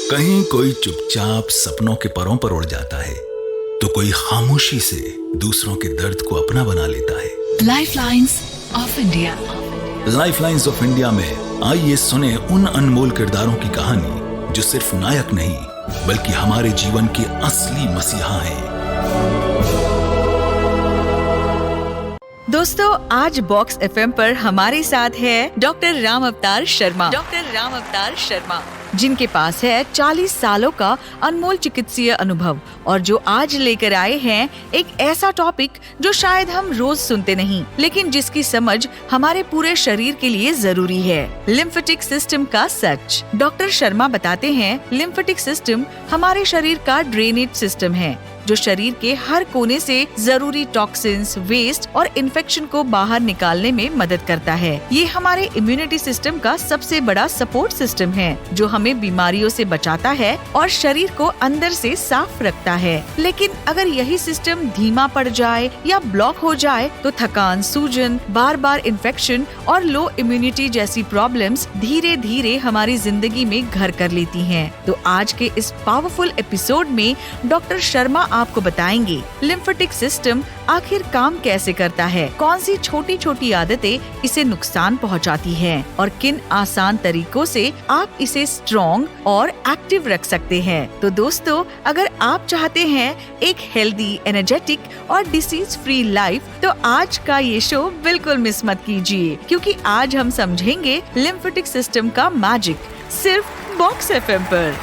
कहीं कोई चुपचाप सपनों के परों पर उड़ जाता है, तो कोई खामोशी से दूसरों के दर्द को अपना बना लेता है। Lifelines of India. Lifelines of India में आइए सुने उन अनमोल किरदारों की कहानी जो सिर्फ नायक नहीं बल्कि हमारे जीवन के असली मसीहा हैं। दोस्तों, आज बॉक्स एफएम पर हमारे साथ है डॉक्टर राम अवतार शर्मा। जिनके पास है 40 सालों का अनमोल चिकित्सीय अनुभव और जो आज लेकर आए हैं एक ऐसा टॉपिक जो शायद हम रोज सुनते नहीं, लेकिन जिसकी समझ हमारे पूरे शरीर के लिए जरूरी है। लिम्फेटिक सिस्टम का सच। डॉक्टर शर्मा बताते हैं, लिम्फेटिक सिस्टम हमारे शरीर का ड्रेनेज सिस्टम है जो शरीर के हर कोने से जरूरी टॉक्सिन्स, वेस्ट और इन्फेक्शन को बाहर निकालने में मदद करता है। ये हमारे इम्यूनिटी सिस्टम का सबसे बड़ा सपोर्ट सिस्टम है जो हमें बीमारियों से बचाता है और शरीर को अंदर से साफ रखता है। लेकिन अगर यही सिस्टम धीमा पड़ जाए या ब्लॉक हो जाए तो थकान, सूजन, बार बार इन्फेक्शन और लो इम्यूनिटी जैसी प्रॉब्लम्स धीरे धीरे हमारी जिंदगी में घर कर लेती हैं। तो आज के इस पावरफुल एपिसोड में डॉक्टर शर्मा आपको बताएंगे लिम्फेटिक सिस्टम आखिर काम कैसे करता है, कौन सी छोटी छोटी आदतें इसे नुकसान पहुंचाती हैं और किन आसान तरीकों से आप इसे स्ट्रॉन्ग और एक्टिव रख सकते हैं। तो दोस्तों, अगर आप चाहते हैं एक हेल्दी, एनर्जेटिक और डिसीज फ्री लाइफ, तो आज का ये शो बिल्कुल मिस मत कीजिए, क्योंकि आज हम समझेंगे लिम्फेटिक सिस्टम का मैजिक सिर्फ बॉक्स एफएम पर।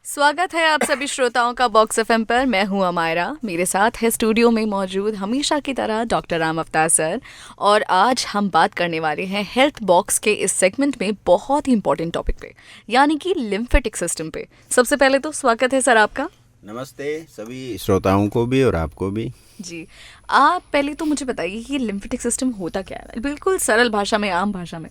स्वागत है आप सभी श्रोताओं का बॉक्स एफएम पर। मैं हूं अमायरा, मेरे साथ है स्टूडियो में मौजूद हमेशा की तरह डॉक्टर राम अवतार सर। और आज हम बात करने वाले हैं हेल्थ बॉक्स के इस सेगमेंट में बहुत ही इंपॉर्टेंट टॉपिक पे, यानी कि लिम्फेटिक सिस्टम पे। सबसे पहले तो स्वागत है सर आपका। नमस्ते सभी श्रोताओं को भी और आपको भी। जी, आप पहले तो मुझे बताइए कि लिम्फेटिक सिस्टम होता क्या है, बिल्कुल सरल भाषा में, आम भाषा में।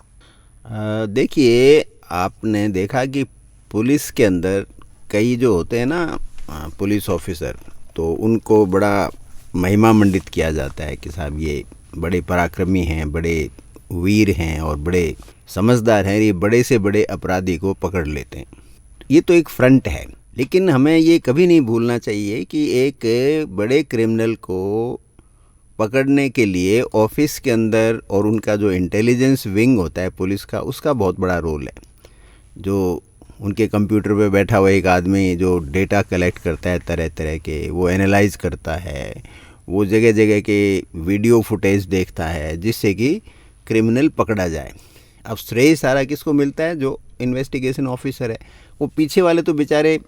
देखिए, आपने देखा कि पुलिस के अंदर कई जो होते हैं ना पुलिस ऑफिसर, तो उनको बड़ा महिमा मंडित किया जाता है कि साहब ये बड़े पराक्रमी हैं, बड़े वीर हैं और बड़े समझदार हैं, ये बड़े से बड़े अपराधी को पकड़ लेते हैं। ये तो एक फ्रंट है, लेकिन हमें ये कभी नहीं भूलना चाहिए कि एक बड़े क्रिमिनल को पकड़ने के लिए ऑफिस के अंदर और उनका जो इंटेलिजेंस विंग होता है पुलिस का, उसका बहुत बड़ा रोल है। जो उनके कंप्यूटर पे बैठा हुआ एक आदमी जो डेटा कलेक्ट करता है तरह तरह के, वो एनालाइज करता है, वो जगह जगह के वीडियो फुटेज देखता है जिससे कि क्रिमिनल पकड़ा जाए। अब श्रेय सारा किसको मिलता है? जो इन्वेस्टिगेशन ऑफिसर है। वो पीछे वाले तो बेचारे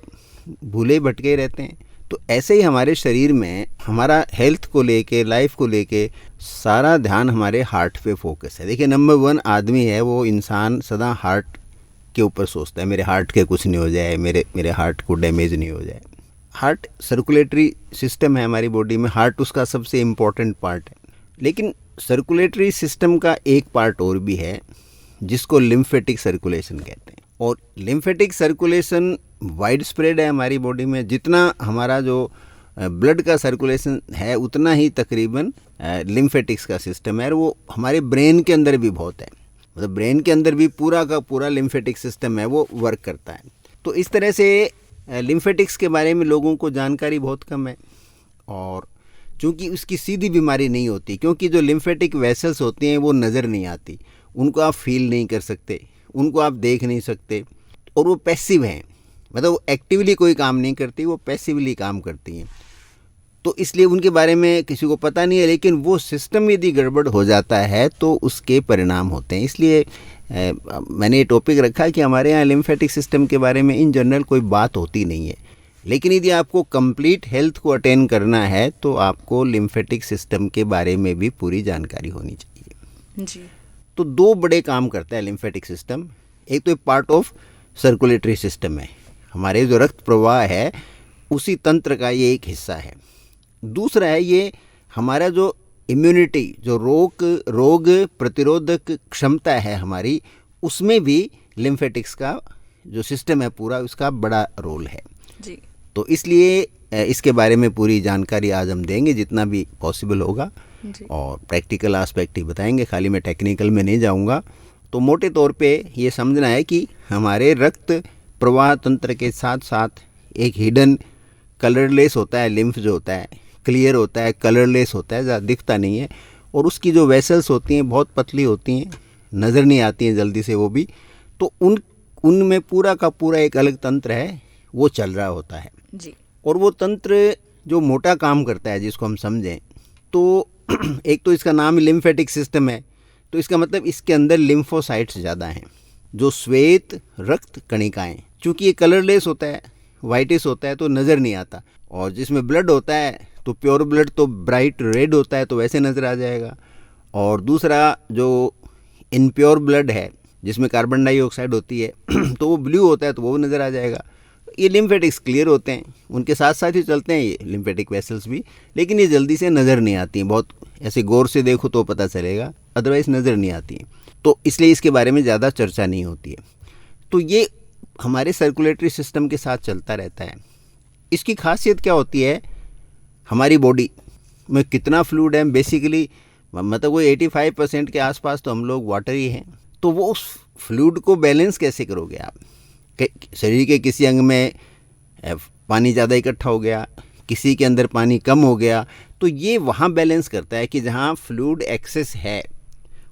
भूले भटके रहते हैं। तो ऐसे ही हमारे शरीर में हमारा हेल्थ को लेके, लाइफ को लेके सारा ध्यान हमारे हार्ट पे फोकस है। देखिए, नंबर 1 आदमी है वो इंसान सदा हार्ट के ऊपर सोचता है, मेरे हार्ट के कुछ नहीं हो जाए, मेरे हार्ट को डैमेज नहीं हो जाए। हार्ट सर्कुलेटरी सिस्टम है हमारी बॉडी में, हार्ट उसका सबसे इम्पोर्टेंट पार्ट है। लेकिन सर्कुलेटरी सिस्टम का एक पार्ट और भी है जिसको लिम्फेटिक सर्कुलेशन कहते हैं। और लिम्फेटिक सर्कुलेशन वाइड स्प्रेड है हमारी बॉडी में। जितना हमारा जो ब्लड का सर्कुलेशन है उतना ही तकरीबन लिम्फेटिक्स का सिस्टम है, और वो हमारे ब्रेन के अंदर भी बहुत है। मतलब ब्रेन के अंदर भी पूरा का पूरा लिम्फेटिक सिस्टम है, वो वर्क करता है। तो इस तरह से लिम्फेटिक्स के बारे में लोगों को जानकारी बहुत कम है, और चूँकि उसकी सीधी बीमारी नहीं होती, क्योंकि जो लिम्फेटिक वेसल्स होती हैं वो नज़र नहीं आती, उनको आप फील नहीं कर सकते, उनको आप देख नहीं सकते, और वो पैसिव हैं। मतलब वो एक्टिवली कोई काम नहीं करती, वो पैसिवली काम करती हैं। तो इसलिए उनके बारे में किसी को पता नहीं है। लेकिन वो सिस्टम यदि गड़बड़ हो जाता है तो उसके परिणाम होते हैं। इसलिए मैंने ये टॉपिक रखा कि हमारे यहाँ लिम्फेटिक सिस्टम के बारे में इन जनरल कोई बात होती नहीं है, लेकिन यदि आपको कंप्लीट हेल्थ को अटेन करना है तो आपको लिम्फेटिक सिस्टम के बारे में भी पूरी जानकारी होनी चाहिए जी। तो 2 बड़े काम करता है लिम्फेटिक सिस्टम। एक तो पार्ट ऑफ सर्कुलेटरी सिस्टम है, हमारे जो रक्त प्रवाह है उसी तंत्र का ये एक हिस्सा है। दूसरा है ये हमारा जो इम्यूनिटी, जो रोग प्रतिरोधक क्षमता है हमारी, उसमें भी लिम्फेटिक्स का जो सिस्टम है पूरा, उसका बड़ा रोल है जी। तो इसलिए इसके बारे में पूरी जानकारी आज हम देंगे जितना भी पॉसिबल होगा, और प्रैक्टिकल एस्पेक्ट ही बताएंगे, खाली मैं टेक्निकल में नहीं जाऊंगा। तो मोटे तौर पे ये समझना है कि हमारे रक्त प्रवाह तंत्र के साथ साथ एक हिडन कलरलेस होता है, लिम्फ जो होता है क्लियर होता है, कलरलेस होता है, ज़्यादा दिखता नहीं है, और उसकी जो वेसल्स होती हैं बहुत पतली होती हैं, नज़र नहीं आती हैं जल्दी से वो भी, तो उनमें पूरा का पूरा एक अलग तंत्र है, वो चल रहा होता है जी। और वो तंत्र जो मोटा काम करता है जिसको हम समझें तो एक तो इसका नाम लिम्फेटिक सिस्टम है, तो इसका मतलब इसके अंदर लिम्फोसाइट्स ज़्यादा हैं, जो श्वेत रक्त कणिकाएं, चूँकि ये कलरलेस होता है, वाइटिश होता है तो नज़र नहीं आता, और जिसमें ब्लड होता है तो प्योर ब्लड तो ब्राइट रेड होता है तो वैसे नज़र आ जाएगा, और दूसरा जो इनप्योर ब्लड है जिसमें कार्बन डाइऑक्साइड होती है तो वो ब्लू होता है तो वो नज़र आ जाएगा। ये लिम्फेटिक्स क्लियर होते हैं, उनके साथ साथ ही चलते हैं ये लिम्फेटिक वेसल्स भी, लेकिन ये जल्दी से नज़र नहीं आती हैं, बहुत ऐसे गौर से देखो तो पता चलेगा, अदरवाइज़ नज़र नहीं आती हैं, तो इसलिए इसके बारे में ज़्यादा चर्चा नहीं होती है। तो ये हमारे सर्कुलेटरी सिस्टम के साथ चलता रहता है। इसकी खासियत क्या होती है, हमारी बॉडी में कितना फ्लूइड है, बेसिकली मतलब कोई 85% के आसपास तो हम लोग वाटर ही हैं, तो वो उस फ्लूइड को बैलेंस कैसे करोगे आप? शरीर के किसी अंग में पानी ज़्यादा इकट्ठा हो गया, किसी के अंदर पानी कम हो गया, तो ये वहाँ बैलेंस करता है कि जहाँ फ्लूइड एक्सेस है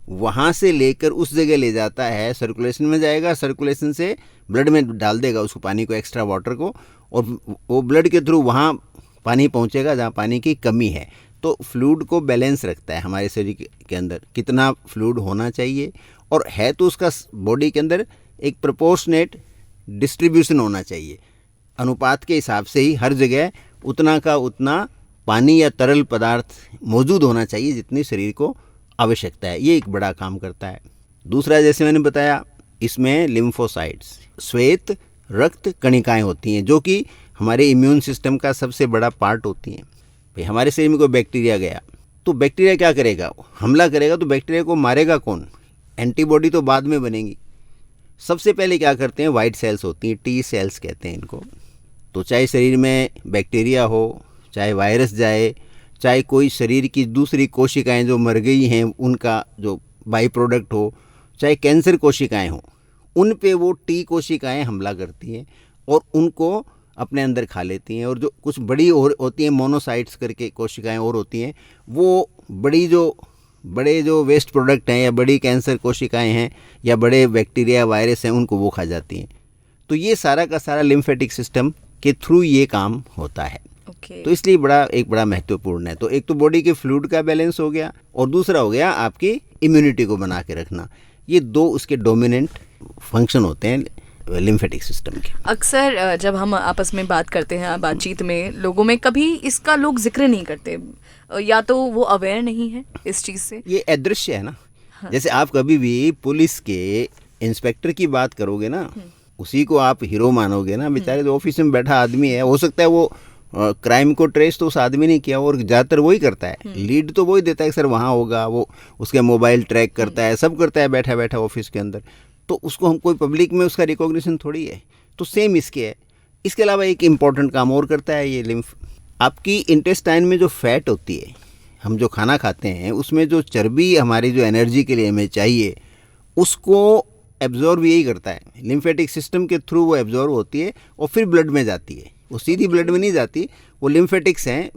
वहाँ से लेकर उस जगह ले जाता है, सर्कुलेशन में जाएगा, सर्कुलेशन से ब्लड में डाल देगा उसको, पानी को, एक्स्ट्रा वाटर को, और वो ब्लड के थ्रू वहाँ पानी पहुँचेगा जहाँ पानी की कमी है। तो फ्लूइड को बैलेंस रखता है हमारे शरीर के अंदर, कितना फ्लूइड होना चाहिए, और है तो उसका बॉडी के अंदर एक प्रोपोर्शनेट डिस्ट्रीब्यूशन होना चाहिए, अनुपात के हिसाब से ही हर जगह उतना का उतना पानी या तरल पदार्थ मौजूद होना चाहिए जितनी शरीर को आवश्यकता है। ये एक बड़ा काम करता है। दूसरा, जैसे मैंने बताया, इसमें लिम्फोसाइट्स, श्वेत रक्त कणिकाएं होती हैं, जो कि हमारे इम्यून सिस्टम का सबसे बड़ा पार्ट होती हैं। भाई हमारे शरीर में कोई बैक्टीरिया गया तो बैक्टीरिया क्या करेगा, हमला करेगा, तो बैक्टीरिया को मारेगा कौन? एंटीबॉडी तो बाद में बनेगी। सबसे पहले क्या करते हैं, वाइट सेल्स होती हैं, टी सेल्स कहते हैं इनको। तो चाहे शरीर में बैक्टीरिया हो, चाहे वायरस जाए, चाहे कोई शरीर की दूसरी कोशिकाएं जो मर गई हैं उनका जो बाई प्रोडक्ट हो, चाहे कैंसर कोशिकाएं हों, उन पे वो टी कोशिकाएं हमला करती हैं और उनको अपने अंदर खा लेती हैं। और जो कुछ बड़ी और होती हैं, मोनोसाइट्स करके कोशिकाएं और होती हैं, वो बड़े जो वेस्ट प्रोडक्ट हैं या बड़ी कैंसर कोशिकाएं हैं या बड़े बैक्टीरिया वायरस हैं, उनको वो खा जाती हैं। तो ये सारा का सारा लिम्फेटिक सिस्टम के थ्रू ये काम होता है। तो इसलिए एक बड़ा महत्वपूर्ण है। तो एक तो बॉडी के फ्लूइड का बैलेंस हो गया, और दूसरा हो गया आपकी इम्यूनिटी को बना के रखना। ये दो उसके डोमिनेंट फंक्शन होते हैं लिम्फेटिक सिस्टम के। अक्सर जब हम आपस में बात करते हैं, बातचीत में, लोगों में कभी इसका लोग जिक्र नहीं करते, या तो वो अवेयर नहीं है इस चीज़ से। ये अदृश्य है ना। हाँ। जैसे आप कभी भी पुलिस के इंस्पेक्टर की बात करोगे ना, उसी को आप हीरो मानोगे ना। बेचारे तो ऑफिस में बैठा आदमी है, हो सकता है वो क्राइम को ट्रेस तो उस आदमी ने किया, और ज़्यादातर वही करता है, लीड तो वही देता है कि सर वहाँ होगा, वो उसके मोबाइल ट्रैक करता है, सब करता है बैठा बैठा ऑफिस के अंदर। तो उसको हम कोई पब्लिक में उसका रिकॉग्निशन थोड़ी है। तो सेम इसके है। इसके अलावा एक इम्पॉर्टेंट काम और करता है ये लिम्फ। आपकी इंटेस्टाइन में जो फैट होती है, हम जो खाना खाते हैं उसमें जो चर्बी हमारी जो एनर्जी के लिए हमें चाहिए, उसको एब्जॉर्ब यही करता है। लिम्फेटिक सिस्टम के थ्रू वो एब्जॉर्ब होती है और फिर ब्लड में जाती है। वो सीधी ब्लड में नहीं जाती, वो लिम्फेटिक्स हैं।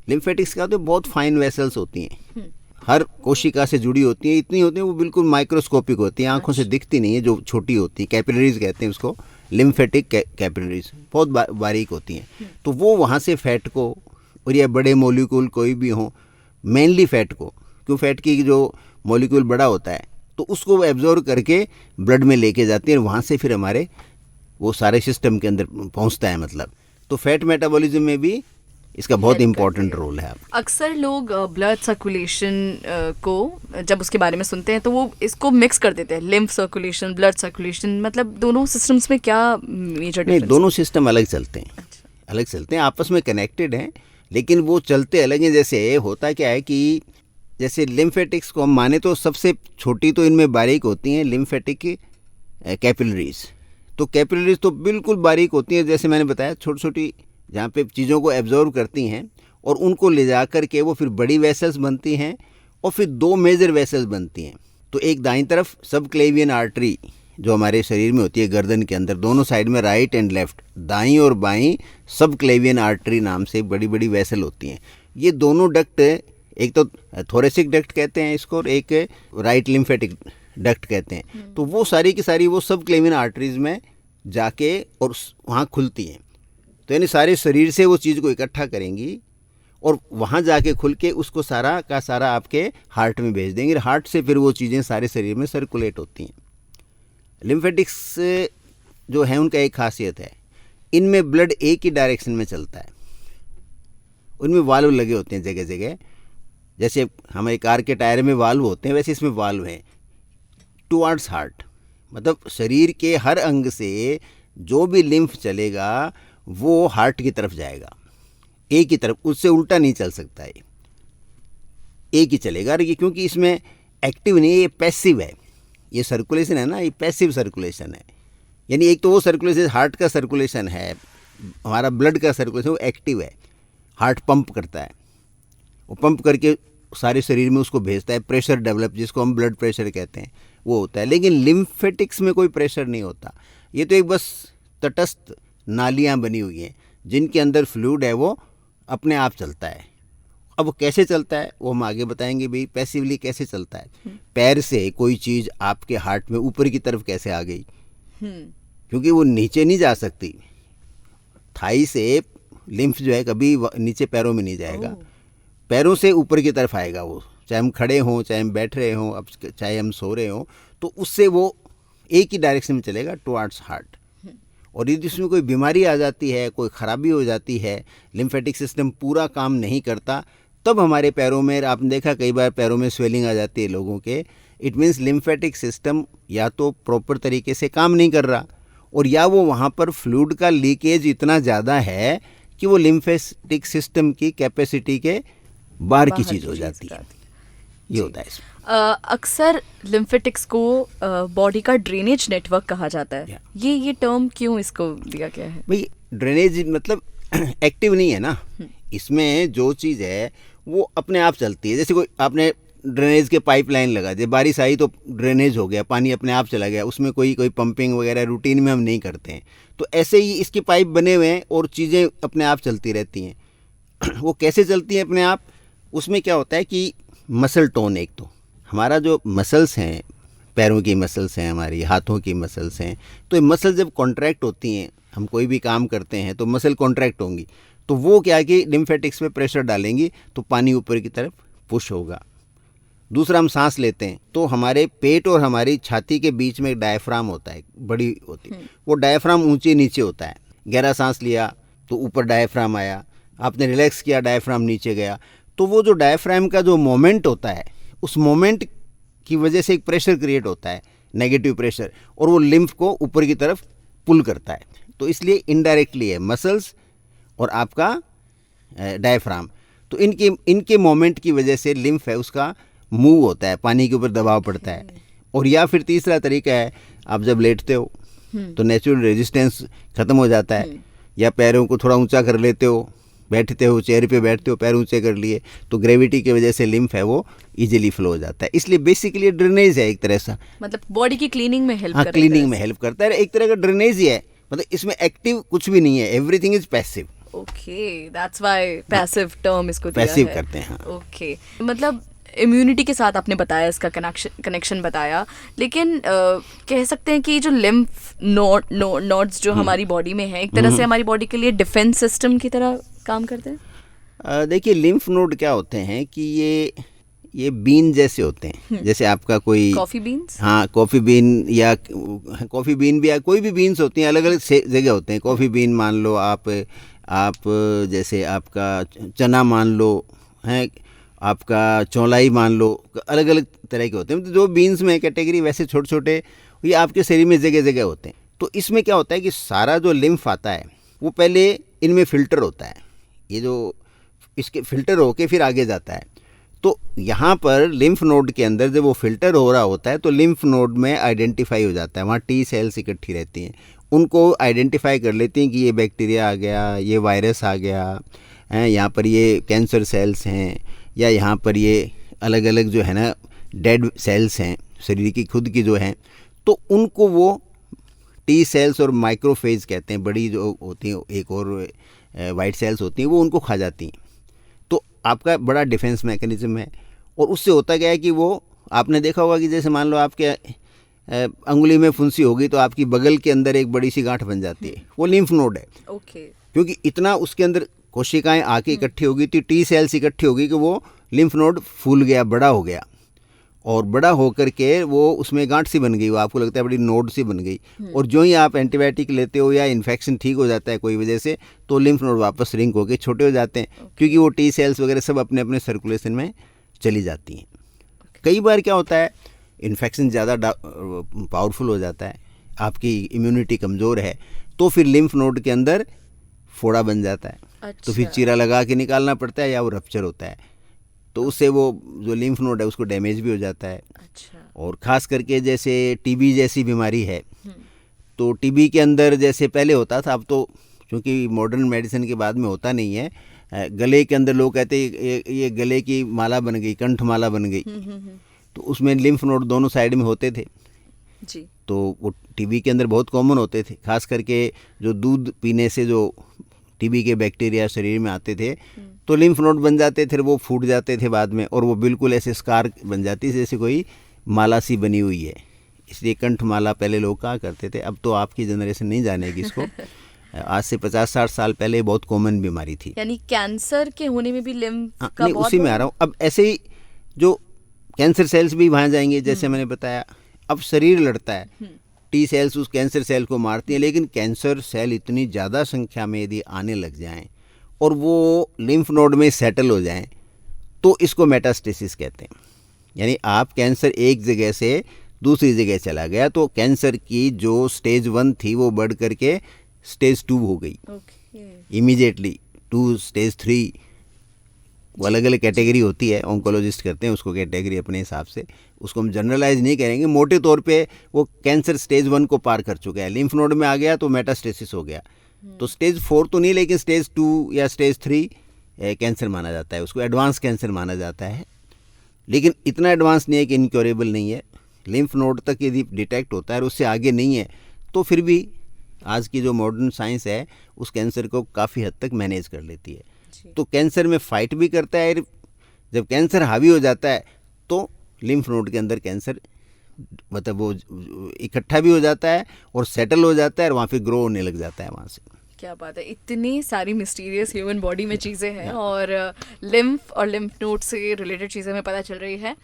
लिम्फेटिक्स का तो बहुत फाइन वेसल्स होती हैं, हर कोशिका से जुड़ी होती हैं, इतनी होती हैं वो बिल्कुल माइक्रोस्कोपिक होती हैं, आंखों से दिखती नहीं है, जो छोटी होती है, कैपिलरीज कहते हैं उसको, लिम्फेटिक कैपिलरीज बहुत बारीक होती हैं। तो वो वहाँ से फैट को, और या बड़े मॉलिक्यूल कोई भी हो, मेनली फैट को, क्यों फैट की जो मॉलिक्यूल बड़ा होता है तो उसको वो एब्जॉर्ब करके ब्लड में लेके जाती है, और वहाँ से फिर हमारे वो सारे सिस्टम के अंदर पहुँचता है। मतलब तो फैट मेटाबॉलिज्म में भी इसका बहुत इम्पोर्टेंट रोल है। अक्सर लोग ब्लड सर्कुलेशन को जब उसके बारे में सुनते हैं तो वो इसको मिक्स कर देते हैं, लिम्फ सर्कुलेशन, ब्लड सर्कुलेशन, मतलब दोनों सिस्टम्स में क्या मेजर डिफरेंस? नहीं, दोनों सिस्टम अलग चलते हैं। अच्छा। अलग चलते हैं, आपस में कनेक्टेड हैं, लेकिन वो चलते अलग हैं। जैसे होता क्या है कि जैसे लिम्फेटिक्स को हम माने तो सबसे छोटी तो इनमें बारीक होती हैं लिम्फेटिक कैपिलरीज। तो कैपिलरीज तो बिल्कुल बारीक होती हैं, जैसे मैंने बताया, छोटी छोटी, जहाँ पे चीज़ों को एब्जॉर्ब करती हैं, और उनको ले जा कर के वो फिर बड़ी वेसल्स बनती हैं, और फिर दो मेजर वेसल्स बनती हैं। तो एक दाईं तरफ सबक्लेवियन आर्टरी जो हमारे शरीर में होती है गर्दन के अंदर, दोनों साइड में राइट एंड लेफ्ट, दाईं और बाईं सबक्लेवियन आर्टरी नाम से बड़ी बड़ी वेसल होती हैं। ये दोनों डक्ट, एक तो थोरेसिक डक्ट कहते हैं इसको और एक राइट लिम्फेटिक डक्ट कहते हैं। तो वो सारी की सारी वो सबक्लेवियन आर्टरीज में जाके और वहाँ खुलती हैं। तो यानी सारे शरीर से वो चीज़ को इकट्ठा करेंगी और वहाँ जाके खुल के उसको सारा का सारा आपके हार्ट में भेज देंगे। हार्ट से फिर वो चीज़ें सारे शरीर में सर्कुलेट होती हैं। लिम्फेटिक्स जो है उनका एक खासियत है, इनमें ब्लड एक ही डायरेक्शन में चलता है। उनमें वाल्व लगे होते हैं जगह जगह, जैसे हमारे कार के टायर में वाल्व होते हैं वैसे इसमें वाल्व हैं टुवर्ड्स हार्ट। मतलब शरीर के हर अंग से जो भी लिम्फ चलेगा वो हार्ट की तरफ जाएगा, एक ही तरफ, उससे उल्टा नहीं चल सकता है, एक ही चलेगा। और ये क्योंकि इसमें एक्टिव नहीं है, ये पैसिव है। ये सर्कुलेशन है ना, ये पैसिव सर्कुलेशन है। यानी एक तो वो सर्कुलेशन हार्ट का सर्कुलेशन है, हमारा ब्लड का सर्कुलेशन वो एक्टिव है, हार्ट पंप करता है, वो पंप करके सारे शरीर में उसको भेजता है। प्रेशर डेवलप, जिसको हम ब्लड प्रेशर कहते हैं, वो होता है। लेकिन लिम्फेटिक्स में कोई प्रेशर नहीं होता। ये तो एक बस तटस्थ नालियाँ बनी हुई हैं जिनके अंदर फ्लूइड है, वो अपने आप चलता है। अब वो कैसे चलता है वो हम आगे बताएंगे। भाई पैसिवली कैसे चलता है, पैर से कोई चीज़ आपके हार्ट में ऊपर की तरफ कैसे आ गई, क्योंकि वो नीचे नहीं जा सकती। थाई से लिम्फ जो है कभी नीचे पैरों में नहीं जाएगा, पैरों से ऊपर की तरफ आएगा वो, चाहे हम खड़े हों, चाहे हम बैठ रहे हों, अब चाहे हम सो रहे हों, तो उससे वो एक ही डायरेक्शन में चलेगा टुवर्ड्स हार्ट। और यदि इसमें कोई बीमारी आ जाती है, कोई ख़राबी हो जाती है, लिम्फेटिक सिस्टम पूरा काम नहीं करता, तब हमारे पैरों में, आपने देखा कई बार पैरों में स्वेलिंग आ जाती है लोगों के, इट मीन्स लिम्फेटिक सिस्टम या तो प्रॉपर तरीके से काम नहीं कर रहा, और या वो वहाँ पर फ्लूइड का लीकेज इतना ज़्यादा है कि वो लिम्फेटिक सिस्टम की कैपेसिटी के बाहर की चीज़ हो जाती है। ये होता है इसमें। अक्सर लिम्फेटिक्स को बॉडी का ड्रेनेज नेटवर्क कहा जाता है। ये टर्म क्यों इसको दिया गया है? भाई ड्रेनेज मतलब एक्टिव नहीं है ना, इसमें जो चीज़ है वो अपने आप चलती है। जैसे कोई आपने ड्रेनेज के पाइपलाइन लगा दे, बारिश आई तो ड्रेनेज हो गया, पानी अपने आप चला गया, उसमें कोई पंपिंग वगैरह रूटीन में हम नहीं करते हैं। तो ऐसे ही इसके पाइप बने हुए हैं और चीज़ें अपने आप चलती रहती हैं। वो कैसे चलती हैं अपने आप? उसमें क्या होता है कि मसल टोन, एक तो हमारा जो मसल्स हैं, पैरों की मसल्स हैं, हमारी हाथों की मसल्स हैं, तो ये मसल जब कॉन्ट्रैक्ट होती हैं, हम कोई भी काम करते हैं तो मसल कॉन्ट्रैक्ट होंगी, तो वो क्या है कि लिम्फेटिक्स पे प्रेशर डालेंगी तो पानी ऊपर की तरफ पुश होगा। दूसरा, हम सांस लेते हैं तो हमारे पेट और हमारी छाती के बीच में एक डायफ्राम होता है, बड़ी होती है, वो डायफ्राम ऊंचे नीचे होता है। गहरा सांस लिया तो ऊपर डायफ्राम आया, आपने रिलैक्स किया डायफ्राम नीचे गया, तो वो जो डायफ्राम का जो मोमेंट होता है, उस मोमेंट की वजह से एक प्रेशर क्रिएट होता है, नेगेटिव प्रेशर, और वो लिम्फ को ऊपर की तरफ पुल करता है। तो इसलिए इनडायरेक्टली है मसल्स और आपका डायफ्राम, तो इनके मोमेंट की वजह से लिम्फ है उसका मूव होता है, पानी के ऊपर दबाव पड़ता है। और या फिर तीसरा तरीका है, आप जब लेटते हो तो नेचुरल रेजिस्टेंस ख़त्म हो जाता है, या पैरों को थोड़ा ऊंचा कर लेते हो, बैठते हो चेयर पे बैठते हो, पैर ऊंचे कर लिए, तो ग्रेविटी की वजह से लिम्फ है वो इजीली फ्लो हो जाता है। इसलिए बेसिकली ड्रेनेज है एक तरह से, मतलब बॉडी की क्लीनिंग में हेल्प करता है। क्लीनिंग में हेल्प करता है, एक तरह का ड्रेनेज ही है। मतलब इसमें एक्टिव कुछ भी नहीं है, everything is passive. Okay, that's why passive term इसको दिया है। पैसिव करते हैं। ओके, मतलब इम्यूनिटी के साथ आपने बताया, इसका कनेक्शन बताया, लेकिन कह सकते हैं कि जो लिम्फ नोड्स जो हमारी बॉडी में है, एक तरह से हमारी बॉडी के लिए डिफेंस सिस्टम की तरह काम करते हैं। देखिए लिम्फ नोड क्या होते हैं कि ये बीन जैसे होते हैं, जैसे आपका कोई कॉफी बीन्स, हाँ कॉफ़ी बीन, या कॉफ़ी बीन भी, या कोई भी बीन्स होती हैं, अलग अलग जगह होते हैं। कॉफ़ी बीन मान लो आप जैसे आपका चना मान लो, हैं आपका चौलाई मान लो, अलग अलग तरह के होते हैं। तो जो बीन्स में कैटेगरी, वैसे छोटे छोटे ये आपके शरीर में जगह जगह होते हैं। तो इसमें क्या होता है कि सारा जो लिम्फ आता है वो पहले इनमें फ़िल्टर होता है, ये जो इसके फ़िल्टर होके फिर आगे जाता है। तो यहाँ पर लिम्फ नोड के अंदर जब वो फ़िल्टर हो रहा होता है तो लिम्फ नोड में आइडेंटिफाई हो जाता है, वहाँ टी सेल्स इकट्ठी रहती हैं, उनको आइडेंटिफाई कर लेती हैं कि ये बैक्टीरिया आ गया, ये वायरस आ गया है, यहाँ पर ये कैंसर सेल्स हैं, या यहाँ पर ये अलग अलग जो है ना डेड सेल्स हैं, शरीर की खुद की जो हैं, तो उनको वो टी सेल्स और माइक्रोफेज कहते हैं, बड़ी जो होती हैं, एक और वाइट सेल्स होती हैं, वो उनको खा जाती हैं। तो आपका बड़ा डिफेंस मैकेनिज्म है। और उससे होता क्या है कि वो, आपने देखा होगा कि जैसे मान लो आपके अंगुली में फुंसी होगी तो आपकी बगल के अंदर एक बड़ी सी गांठ बन जाती है, वो लिम्फ नोड है। ओके। क्योंकि इतना उसके अंदर कोशिकाएं आके इकट्ठी हो गई थी, टी सेल्स इकट्ठी हो गई कि वो लिम्फ नोड फूल गया, बड़ा हो गया, और बड़ा होकर के वो उसमें गांठ सी बन गई, वो आपको लगता है बड़ी नोड सी बन गई। और जो ही आप एंटीबायोटिक लेते हो या इन्फेक्शन ठीक हो जाता है कोई वजह से, तो लिम्फ नोड वापस श्रिंक होकर छोटे हो जाते हैं, क्योंकि वो टी सेल्स वगैरह सब अपने अपने सर्कुलेशन में चली जाती हैं। कई बार क्या होता है, इन्फेक्शन ज़्यादा पावरफुल हो जाता है, आपकी इम्यूनिटी कमज़ोर है, तो फिर लिम्फ नोड के अंदर फोड़ा बन जाता है। तो फिर चीरा लगा के निकालना पड़ता है, या वो रप्चर होता है, तो उससे वो जो लिम्फ नोड है उसको डैमेज भी हो जाता है। और ख़ास करके जैसे टीबी जैसी बीमारी है, तो टीबी के अंदर जैसे पहले होता था, अब तो क्योंकि मॉडर्न मेडिसिन के बाद में होता नहीं है, गले के अंदर लोग कहते हैं ये गले की माला बन गई, कंठ माला बन गई, तो उसमें लिम्फ नोड दोनों साइड में होते थे जी। तो वो टीबी के अंदर बहुत कॉमन होते थे। खास करके जो दूध पीने से जो टीबी के बैक्टीरिया शरीर में आते थे, तो लिम्फ नोड बन जाते थे, वो फूट जाते थे बाद में, और वो बिल्कुल ऐसे स्कार बन जाती जैसे कोई माला सी बनी हुई है। इसलिए कंठ माला पहले लोग कहा करते थे, अब तो आपकी जनरेशन नहीं जानेगी इसको। आज से 50-60 साल पहले बहुत कॉमन बीमारी थी। यानी कैंसर के होने में भी लिम्फ का नहीं, बहुत उसी में आ रहा हूँ। अब ऐसे ही जो कैंसर सेल्स भी वहाँ जाएंगे, जैसे मैंने बताया, अब शरीर लड़ता है, टी सेल्स उस कैंसर सेल को मारती हैं, लेकिन कैंसर सेल इतनी ज़्यादा संख्या में यदि आने लग जाएं और वो लिम्फ नोड में सेटल हो जाएं, तो इसको मेटास्टेसिस कहते हैं। यानी आप कैंसर एक जगह से दूसरी जगह चला गया, तो कैंसर की जो स्टेज 1 थी वो बढ़ करके स्टेज 2 हो गई इमीडिएटली, 2 स्टेज 3, वो अलग अलग कैटेगरी होती है, ऑन्कोलॉजिस्ट करते हैं उसको कैटेगरी अपने हिसाब से, उसको हम जनरलाइज नहीं करेंगे। मोटे तौर पे वो कैंसर स्टेज 1 को पार कर चुका है, लिम्फ नोड में आ गया तो मेटास्टेसिस हो गया। तो स्टेज 4 तो नहीं, लेकिन स्टेज 2 या स्टेज 3 कैंसर माना जाता है, उसको एडवांस कैंसर माना जाता है। लेकिन इतना एडवांस नहीं है कि इनक्योरेबल नहीं है। लिम्फ नोड तक यदि डिटेक्ट होता है और उससे आगे नहीं है, तो फिर भी आज की जो मॉडर्न साइंस है उस कैंसर को काफ़ी हद तक मैनेज कर लेती है। तो कैंसर में फाइट भी करता है। जब कैंसर हावी हो जाता है तो लिम्फ नोड के अंदर कैंसर मतलब वो इकट्ठा भी हो जाता है और सेटल हो जाता है, और वहाँ पे ग्रो होने लग जाता है वहाँ से। क्या बात है, इतनी सारी मिस्टीरियस ह्यूमन बॉडी में चीज़ें हैं और लिम्फ और लिम्फ नोड से रिलेटेड चीज़ें हमें पता चल रही है।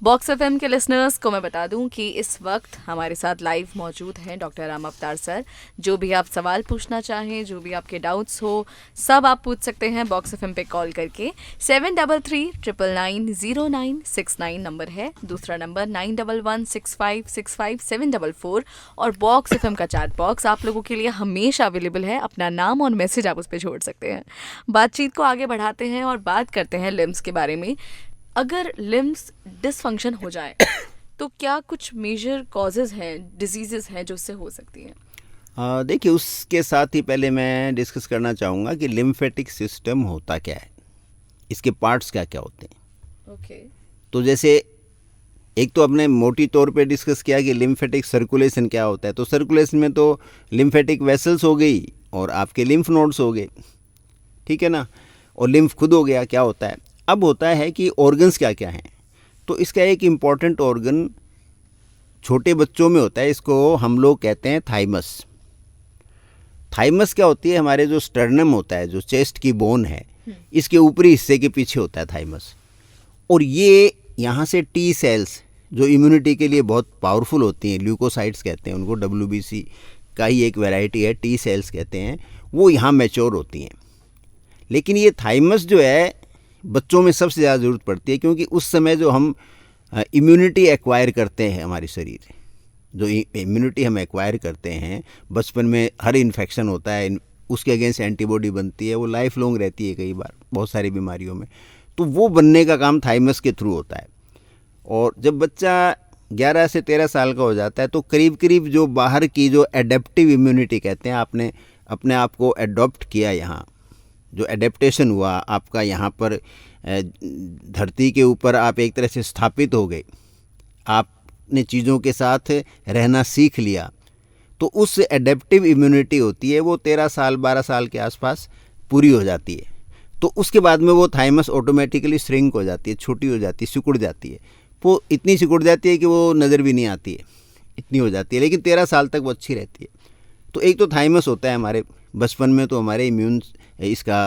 बॉक्स एफएम के लिसनर्स को मैं बता दूं कि इस वक्त हमारे साथ लाइव मौजूद हैं डॉक्टर राम अवतार सर। जो भी आप सवाल पूछना चाहें, जो भी आपके डाउट्स हो, सब आप पूछ सकते हैं बॉक्स एफएम पे कॉल करके। 7339990969 नंबर है, दूसरा नंबर 9116565744, और बॉक्स एफएम का चैट बॉक्स आप लोगों के लिए हमेशा अवेलेबल है। अपना नाम और मैसेज आप उस पर छोड़ सकते हैं। बातचीत को आगे बढ़ाते हैं और बात करते हैं लिम्स के बारे में। अगर लिम्स डिसफंक्शन हो जाए तो क्या कुछ मेजर कॉजेज हैं, डिजीजेस हैं जो उससे हो सकती हैं? देखिए, उसके साथ ही पहले मैं डिस्कस करना चाहूँगा कि लिम्फेटिक सिस्टम होता क्या है, इसके पार्ट्स क्या क्या होते हैं। ओके। तो जैसे एक तो आपने मोटी तौर पे डिस्कस किया कि लिम्फेटिक सर्कुलेशन क्या होता है। तो सर्कुलेशन में तो लिम्फेटिक वेसल्स हो गई और आपके लिम्फ नोड्स हो गए, ठीक है ना, और लिम्फ खुद हो गया। क्या होता है अब होता है कि ऑर्गन्स क्या क्या हैं। तो इसका एक इम्पॉर्टेंट ऑर्गन छोटे बच्चों में होता है, इसको हम लोग कहते हैं थाइमस। थाइमस क्या होती है, हमारे जो स्टर्नम होता है, जो चेस्ट की बोन है, इसके ऊपरी हिस्से के पीछे होता है थाइमस। और ये यहाँ से टी सेल्स जो इम्यूनिटी के लिए बहुत पावरफुल होती हैं, ल्यूकोसाइट्स कहते हैं उनको, WBC का ही एक वैरायटी है, टी सेल्स कहते हैं, वो यहाँ मैच्योर होती हैं। लेकिन ये थाइमस जो है बच्चों में सबसे ज़्यादा ज़रूरत पड़ती है, क्योंकि उस समय जो हम इम्यूनिटी एक्वायर करते हैं, हमारी शरीर जो इम्यूनिटी हम एक्वायर करते हैं, बचपन में हर इन्फेक्शन होता है, उसके अगेंस्ट एंटीबॉडी बनती है, वो लाइफ लॉन्ग रहती है कई बार बहुत सारी बीमारियों में। तो वो बनने का काम थाइमस के थ्रू होता है। और जब बच्चा 11 से 13 साल का हो जाता है तो करीब करीब जो बाहर की जो एडेप्टिव इम्यूनिटी कहते हैं, आपने अपने आप को एडॉप्ट किया, यहाँ जो एडेप्टेशन हुआ आपका, यहाँ पर धरती के ऊपर आप एक तरह से स्थापित हो गए, आप अपने चीज़ों के साथ रहना सीख लिया, तो उस एडेप्टिव इम्यूनिटी होती है वो 13 साल 12 साल के आसपास पूरी हो जाती है। तो उसके बाद में वो थाइमस ऑटोमेटिकली श्रिंक हो जाती है, छोटी हो जाती है, सिकुड़ जाती है। वो इतनी सिकुड़ जाती है कि वो नज़र भी नहीं आती है, इतनी हो जाती है, लेकिन 13 साल तक वो अच्छी रहती है। तो एक तो थाइमस होता है हमारे बचपन में, तो हमारे इम्यून इसका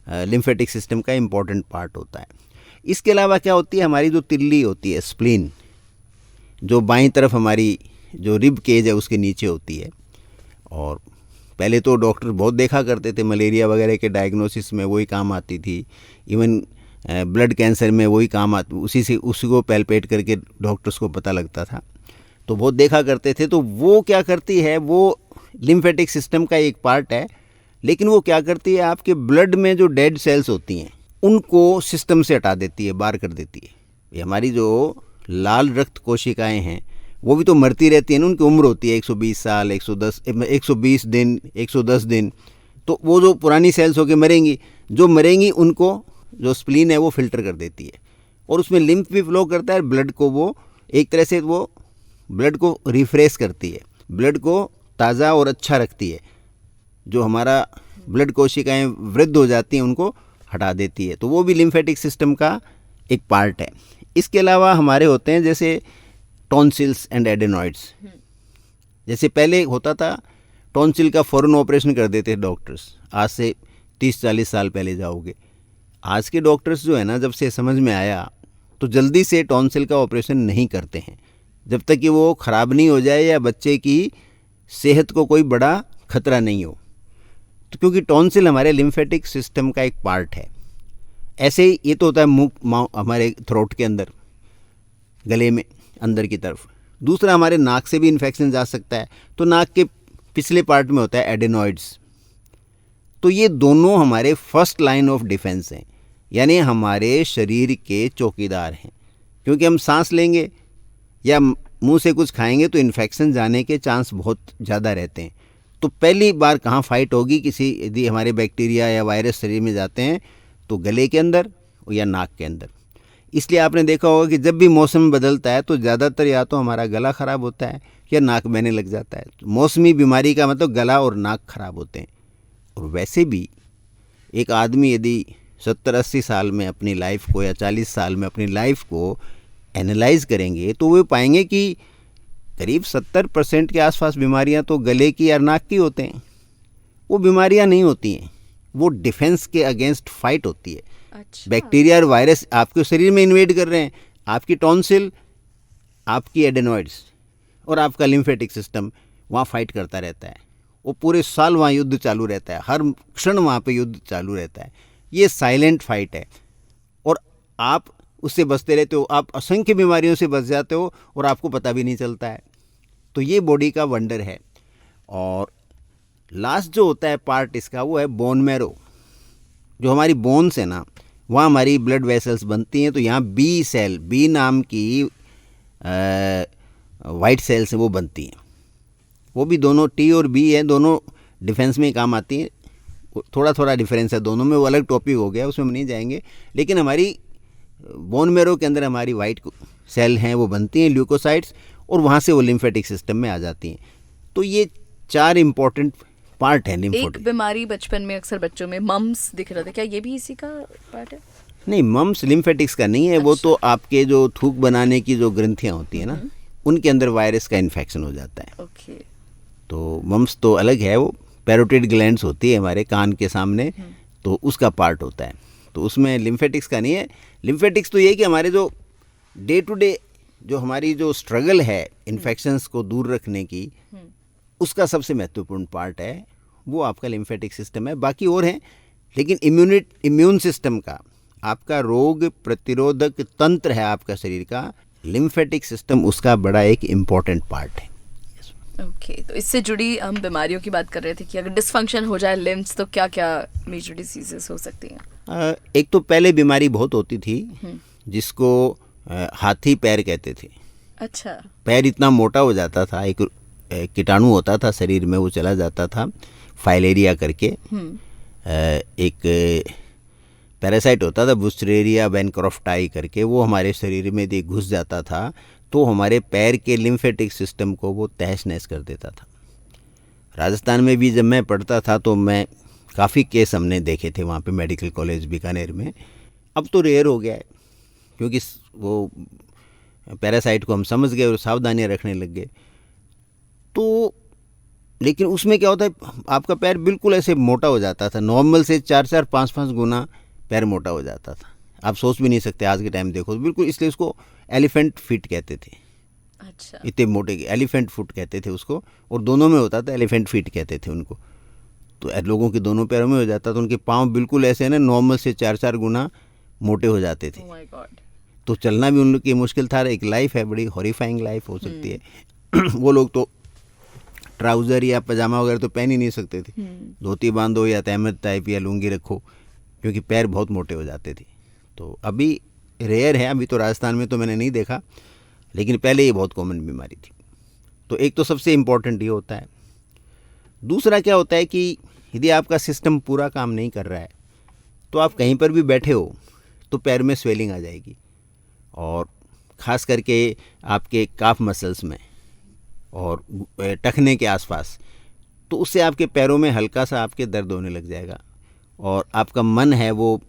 लिम्फेटिक सिस्टम का इम्पॉर्टेंट पार्ट होता है। इसके अलावा क्या होती है, हमारी जो तिल्ली होती है, स्प्लीन, जो बाईं तरफ हमारी जो रिब केज है उसके नीचे होती है। और पहले तो डॉक्टर बहुत देखा करते थे, मलेरिया वगैरह के डायग्नोसिस में वही काम आती थी, इवन ब्लड कैंसर में वही काम उसी को पैल्पेट करके डॉक्टर्स को पता लगता था, तो बहुत देखा करते थे। तो वो क्या करती है, वो लिम्फेटिक सिस्टम का एक पार्ट है, लेकिन वो क्या करती है, आपके ब्लड में जो डेड सेल्स होती हैं उनको सिस्टम से हटा देती है, बाहर कर देती है। ये हमारी जो लाल रक्त कोशिकाएं हैं वो भी तो मरती रहती हैं, उनकी उम्र होती है 120 साल, 120 दिन, 110 दिन। तो वो जो पुरानी सेल्स होके मरेंगी, जो मरेंगी उनको जो स्प्लीन है वो फिल्टर कर देती है, और उसमें लिम्फ भी फ्लो करता है। ब्लड को वो एक तरह से वो ब्लड को रिफ्रेश करती है, ब्लड को ताज़ा और अच्छा रखती है। जो हमारा ब्लड कोशिकाएं वृद्ध हो जाती हैं उनको हटा देती है, तो वो भी लिम्फेटिक सिस्टम का एक पार्ट है। इसके अलावा हमारे होते हैं जैसे टॉन्सिल्स एंड एडेनॉइड्स। जैसे पहले होता था, टॉन्सिल का फ़ौरन ऑपरेशन कर देते थे डॉक्टर्स, आज से 30-40 साल पहले जाओगे। आज के डॉक्टर्स जो है ना, जब से समझ में आया तो जल्दी से टॉन्सिल का ऑपरेशन नहीं करते हैं, जब तक कि वो ख़राब नहीं हो जाए या बच्चे की सेहत को कोई बड़ा खतरा नहीं हो। तो क्योंकि टॉन्सिल हमारे लिम्फेटिक सिस्टम का एक पार्ट है। ऐसे ही ये तो होता है मुंह हमारे थ्रोट के अंदर, गले में अंदर की तरफ। दूसरा, हमारे नाक से भी इन्फेक्शन जा सकता है, तो नाक के पिछले पार्ट में होता है एडेनॉइड्स। तो ये दोनों हमारे फर्स्ट लाइन ऑफ डिफेंस हैं, यानी हमारे शरीर के चौकीदार हैं। क्योंकि हम सांस लेंगे या मुंह से कुछ खाएंगे तो इन्फेक्शन जाने के चांस बहुत ज़्यादा रहते हैं। तो पहली बार कहाँ फाइट होगी किसी, यदि हमारे बैक्टीरिया या वायरस शरीर में जाते हैं, तो गले के अंदर या नाक के अंदर। इसलिए आपने देखा होगा कि जब भी मौसम बदलता है तो ज़्यादातर या तो हमारा गला ख़राब होता है या नाक बहने लग जाता है। तो मौसमी बीमारी का मतलब गला और नाक खराब होते हैं। और वैसे भी एक आदमी यदि 70-80 साल में अपनी लाइफ को या 40 साल में अपनी लाइफ को एनालाइज करेंगे तो वो पाएंगे कि करीब 70% के आसपास बीमारियां तो गले की या नाक की होते हैं। वो बीमारियां नहीं होती हैं, वो डिफेंस के अगेंस्ट फाइट होती है। अच्छा। बैक्टीरिया और वायरस आपके शरीर में इन्वेड कर रहे हैं, आपकी टॉन्सिल, आपकी एडेनॉइड्स और आपका लिम्फेटिक सिस्टम वहाँ फाइट करता रहता है। वो पूरे साल वहाँ युद्ध चालू रहता है, हर क्षण वहाँ पे युद्ध चालू रहता है। ये साइलेंट फाइट है और आप उससे बचते रहते हो, आप असंख्य बीमारियों से बच जाते हो और आपको पता भी नहीं चलता है। तो ये बॉडी का वंडर है। और लास्ट जो होता है पार्ट इसका, वो है बोन मैरो। जो हमारी बोन्स है ना, वहाँ हमारी ब्लड वेसल्स बनती हैं। तो यहाँ बी सेल, बी नाम की वाइट सेल्स हैं, वो बनती हैं। वो भी दोनों टी और बी है, दोनों डिफेंस में काम आती हैं। थोड़ा थोड़ा डिफरेंस है दोनों में, वो अलग टॉपिक हो गया, उसमें हम नहीं जाएंगे। लेकिन हमारी बोन मैरो के अंदर हमारी वाइट सेल हैं, वो बनती हैं ल्यूकोसाइट्स, और वहाँ से वो लिम्फेटिक सिस्टम में आ जाती हैं। तो ये 4 इम्पोर्टेंट पार्ट है लिम्फोटिक। एक बीमारी बचपन में अक्सर बच्चों में मम्स दिख रहा था, क्या ये भी इसी का पार्ट है? नहीं, मम्स लिम्फेटिक्स का नहीं है। अच्छा। वो तो आपके जो थूक बनाने की जो ग्रंथियाँ होती है ना, उनके अंदर वायरस का इन्फेक्शन हो जाता है। ओके। तो मम्स तो अलग है, वो पैरोटिड ग्लैंड्स होती है हमारे कान के सामने, तो उसका पार्ट होता है। तो उसमें लिम्फेटिक्स का नहीं है। लिम्फेटिक्स तो ये कि हमारे जो डे टू डे जो हमारी जो स्ट्रगल है इन्फेक्शंस को दूर रखने की, उसका सबसे महत्वपूर्ण पार्ट है, वो आपका लिम्फेटिक सिस्टम है। बाकी और हैं, लेकिन इम्यून सिस्टम का, आपका रोग प्रतिरोधक तंत्र है आपका शरीर का, लिम्फेटिक सिस्टम उसका बड़ा एक इम्पॉर्टेंट पार्ट है। ओके। तो इससे जुड़ी हम बीमारियों की बात कर रहे थे कि अगर डिसफंक्शन हो जाए लिम्फ्स तो क्या क्या मेजर डिसीजेस हो सकती हैं? एक तो पहले बीमारी बहुत होती थी जिसको हाथी पैर कहते थे। अच्छा। पैर इतना मोटा हो जाता था, एक कीटाणु होता था शरीर में, वो चला जाता था फाइलेरिया करके। एक पैरासाइट होता था बुस्टेरिया बैनक्रॉफ्टाई करके, वो हमारे शरीर में घुस जाता था तो हमारे पैर के लिम्फेटिक सिस्टम को वो तहस नहस कर देता था। राजस्थान में भी जब मैं पढ़ता था तो मैं काफ़ी केस हमने देखे थे वहाँ पे मेडिकल कॉलेज बीकानेर में। अब तो रेयर हो गया है क्योंकि वो पैरासाइट को हम समझ गए और सावधानियाँ रखने लग गए। तो लेकिन उसमें क्या होता है, आपका पैर बिल्कुल ऐसे मोटा हो जाता था, नॉर्मल से 4-4, 5-5 गुना पैर मोटा हो जाता था। आप सोच भी नहीं सकते आज के टाइम देखो तो बिल्कुल, इसलिए उसको एलिफेंट फीट कहते थे। अच्छा। इतने मोटे एलिफेंट फुट कहते थे उसको, और दोनों में होता था, एलिफेंट फीट कहते थे उनको। तो लोगों के दोनों पैरों में हो जाता था, उनके पाँव बिल्कुल ऐसे ना नॉर्मल से 4-4 गुना मोटे हो जाते थे। Oh my God. तो चलना भी उन लोग की मुश्किल था। एक लाइफ है, बड़ी हॉरिफाइंग लाइफ हो सकती है। वो लोग तो ट्राउज़र या पजामा वगैरह तो पहन ही नहीं सकते थे, धोती बांधो या तहमद टाइप या लुंगी रखो, क्योंकि पैर बहुत मोटे हो जाते थे। तो अभी रेयर है, अभी तो राजस्थान में तो मैंने नहीं देखा, लेकिन पहले ये बहुत कॉमन बीमारी थी। तो एक तो सबसे इम्पोर्टेंट ये होता है। दूसरा क्या होता है कि यदि आपका सिस्टम पूरा काम नहीं कर रहा है तो आप कहीं पर भी बैठे हो तो पैर में स्वेलिंग आ जाएगी, और ख़ास करके आपके काफ मसल्स में और टखने के आसपास। तो उससे आपके पैरों में हल्का सा आपके दर्द होने लग जाएगा, और आपका मन है वो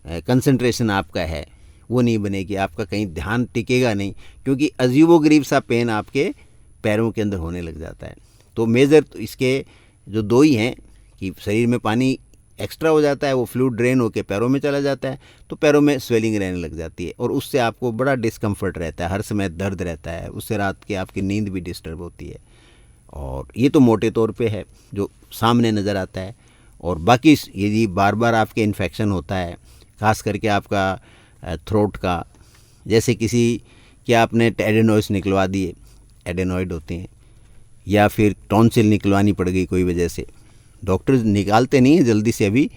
कंसंट्रेशन आपका है वो नहीं बनेगी, आपका कहीं ध्यान टिकेगा नहीं, क्योंकि अजीबोगरीब सा पेन आपके पैरों के अंदर होने लग जाता है। तो मेजर तो इसके जो दो ही हैं कि शरीर में पानी एक्स्ट्रा हो जाता है, वो फ्लूइड ड्रेन होकर पैरों में चला जाता है, तो पैरों में स्वेलिंग रहने लग जाती है, और उससे आपको बड़ा डिस्कम्फर्ट रहता है, हर समय दर्द रहता है, उससे रात की आपकी नींद भी डिस्टर्ब होती है। और ये तो मोटे तौर पे है जो सामने नज़र आता है। और बाकी यदि बार बार आपके इन्फेक्शन होता है, खास करके आपका थ्रोट का, जैसे किसी के आपने एडेनोइड्स निकलवा दिए, एडेनोइड होते हैं, या फिर टॉन्सिल निकलवानी पड़ गई कोई वजह से, डॉक्टर निकालते नहीं हैं जल्दी से। अभी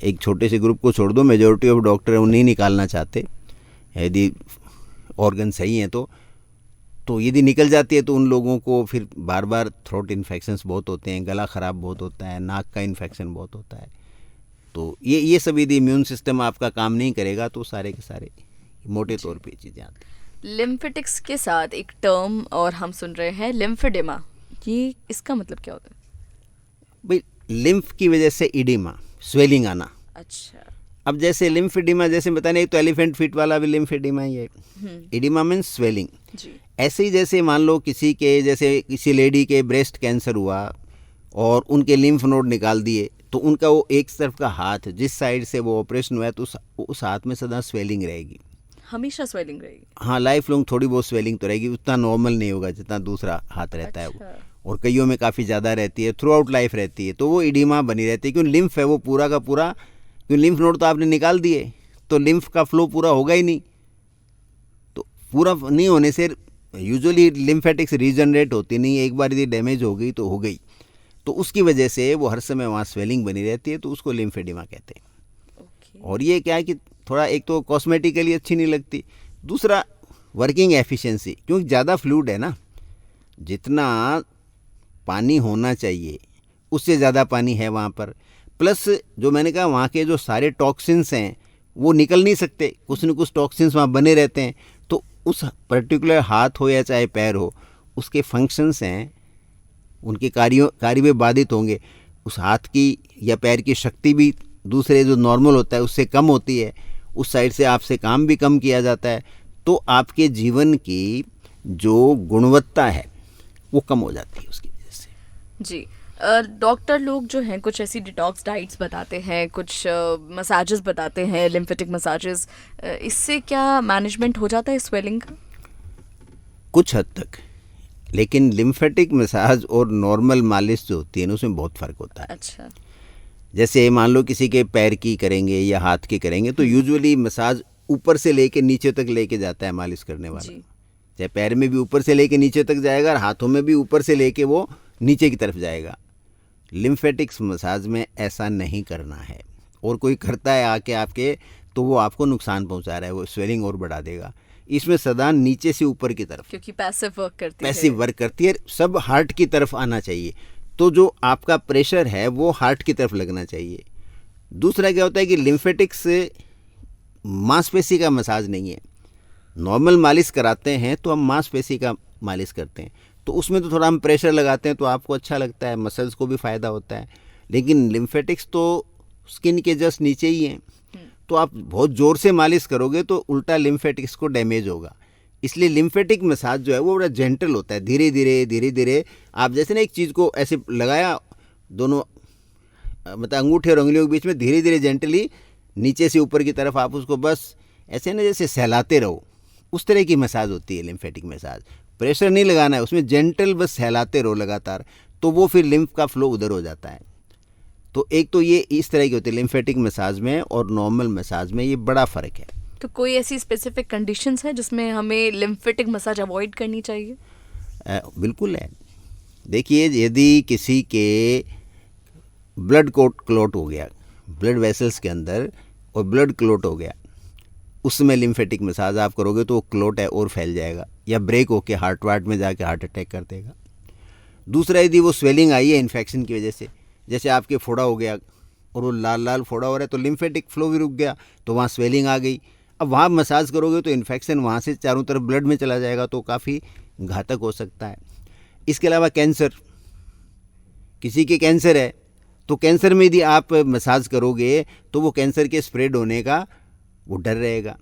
एक छोटे से ग्रुप को छोड़ दो, मेजॉरिटी ऑफ डॉक्टर वो नहीं निकालना चाहते, यदि ऑर्गन सही हैं तो यदि निकल जाती है तो उन लोगों को फिर बार बार थ्रोट इन्फेक्शंस बहुत होते हैं, गला ख़राब बहुत होता है, नाक का इन्फेक्शन बहुत होता है। तो ये सब यदि इम्यून सिस्टम आपका काम नहीं करेगा तो सारे के सारे मोटे तौर पे चीज़ें आती हैं। लिम्फेटिक्स के साथ एक टर्म और हम सुन रहे हैं लिम्फेडेमा, ये इसका मतलब क्या होता है? भाई लिम्फ की वजह से इडिमा, स्वेलिंग आना। अच्छा। अब जैसे लिम्फेडिमा, जैसे बताने, एक तो एलिफेंट फीट वाला भी लिम्फेडिमा ही है। Edema means swelling. जी। ऐसे ही जैसे मान लो जैसे किसी लेडी के ब्रेस्ट कैंसर हुआ और उनके लिम्फ नोड निकाल दिए, तो उनका वो एक तरफ का हाथ जिस साइड से वो ऑपरेशन हुआ है तो उस हाथ में सदा स्वेलिंग रहेगी, हमेशा स्वेलिंग रहेगी। हाँ, लाइफ लॉन्ग थोड़ी बहुत स्वेलिंग तो रहेगी, उतना नॉर्मल नहीं होगा जितना दूसरा हाथ रहता है वो, और कईयों में काफ़ी ज़्यादा रहती है, थ्रू आउट लाइफ रहती है। तो वो इडिमा बनी रहती है, क्योंकि लिम्फ है वो पूरा का पूरा, क्योंकि लिम्फ नोड तो आपने निकाल दिए तो लिम्फ का फ्लो पूरा होगा ही नहीं। तो पूरा नहीं होने से यूजुअली लिम्फेटिक्स रीजनरेट होती नहीं, एक बार यदि डैमेज हो गई तो हो गई, तो उसकी वजह से वो हर समय वहाँ स्वेलिंग बनी रहती है, तो उसको लिम्फेडिमा कहते हैं। और ये क्या है कि थोड़ा एक तो कॉस्मेटिकली अच्छी नहीं लगती, दूसरा वर्किंग एफिशिएंसी, क्योंकि ज़्यादा फ्लूइड है ना, जितना पानी होना चाहिए उससे ज़्यादा पानी है वहाँ पर, प्लस जो मैंने कहा वहाँ के जो सारे टॉक्सिन्स हैं वो निकल नहीं सकते, कुछ न कुछ टॉक्सिन्स वहाँ बने रहते हैं। तो उस पर्टिकुलर हाथ हो या चाहे पैर हो, उसके फंक्शंस हैं, उनके कार्य में बाधित होंगे। उस हाथ की या पैर की शक्ति भी दूसरे जो नॉर्मल होता है उससे कम होती है, उस साइड से आपसे काम भी कम किया जाता है, तो आपके जीवन की जो गुणवत्ता है वो कम हो जाती है उसकी वजह से। जी। डॉक्टर लोग जो हैं कुछ ऐसी डिटॉक्स डाइट्स बताते हैं, कुछ मसाजेस बताते हैं, लिम्फेटिक मसाजेस, इससे क्या मैनेजमेंट हो जाता है स्वेलिंग का? कुछ हद तक, लेकिन लिम्फेटिक मसाज और नॉर्मल मालिश जो होती है ना उसमें बहुत फ़र्क होता है। अच्छा। जैसे मान लो किसी के पैर की करेंगे या हाथ की करेंगे तो यूजुअली मसाज ऊपर से लेके नीचे तक लेके जाता है मालिश करने वाला, चाहे पैर में भी ऊपर से लेके नीचे तक जाएगा और हाथों में भी ऊपर से लेके वो नीचे की तरफ जाएगा। लिम्फेटिक्स मसाज में ऐसा नहीं करना है, और कोई करता है आके आपके तो वो आपको नुकसान पहुंचा रहा है, वो स्वेलिंग और बढ़ा देगा। इसमें सदा नीचे से ऊपर की तरफ, क्योंकि पैसिव वर्क करती है, सब हार्ट की तरफ आना चाहिए, तो जो आपका प्रेशर है वो हार्ट की तरफ लगना चाहिए। दूसरा क्या होता है कि लिम्फेटिक्स मांसपेशी का मसाज नहीं है, नॉर्मल मालिश कराते हैं तो हम मांसपेशी का मालिश करते हैं, तो उसमें तो थोड़ा हम प्रेशर लगाते हैं तो आपको अच्छा लगता है, मसल्स को भी फ़ायदा होता है। लेकिन लिम्फेटिक्स तो स्किन के जस्ट नीचे ही हैं, तो आप बहुत ज़ोर से मालिश करोगे तो उल्टा लिम्फेटिक्स को डैमेज होगा। इसलिए लिम्फेटिक मसाज जो है वो बड़ा जेंटल होता है, धीरे धीरे आप जैसे ना एक चीज़ को ऐसे लगाया दोनों मतलब अंगूठे और उंगलियों के बीच में, धीरे धीरे जेंटली नीचे से ऊपर की तरफ आप उसको बस ऐसे ना जैसे सहलाते रहो, उस तरह की मसाज होती है लिम्फेटिक मसाज। प्रेशर नहीं लगाना है उसमें, जेंटल बस सहलाते रहो लगातार, तो वो फिर लिम्फ का फ्लो उधर हो जाता है। तो एक तो ये इस तरह की होती है लिम्फेटिक मसाज में और नॉर्मल मसाज में, ये बड़ा फ़र्क है। तो कोई ऐसी स्पेसिफिक कंडीशंस है जिसमें हमें लिम्फेटिक मसाज अवॉइड करनी चाहिए? बिल्कुल है। देखिए, यदि किसी के ब्लड क्लॉट हो गया ब्लड वेसल्स के अंदर और ब्लड क्लॉट हो गया, उसमें लिम्फेटिक मसाज आप करोगे तो वो क्लॉट है और फैल जाएगा या ब्रेक होके हार्ट वार्ट में जाके हार्ट अटैक कर देगा। दूसरा, यदि वो स्वेलिंग आई है इन्फेक्शन की वजह से, जैसे आपके फोड़ा हो गया और वो लाल लाल फोड़ा हो रहा है तो लिम्फेटिक फ्लो भी रुक गया, तो वहाँ स्वेलिंग आ गई। अब वहाँ मसाज करोगे तो इन्फेक्शन वहाँ से चारों तरफ ब्लड में चला जाएगा, तो काफ़ी घातक हो सकता है। इसके अलावा कैंसर, किसी के कैंसर है तो कैंसर में यदि आप मसाज करोगे तो वो कैंसर के स्प्रेड होने का वो डर रहेगा।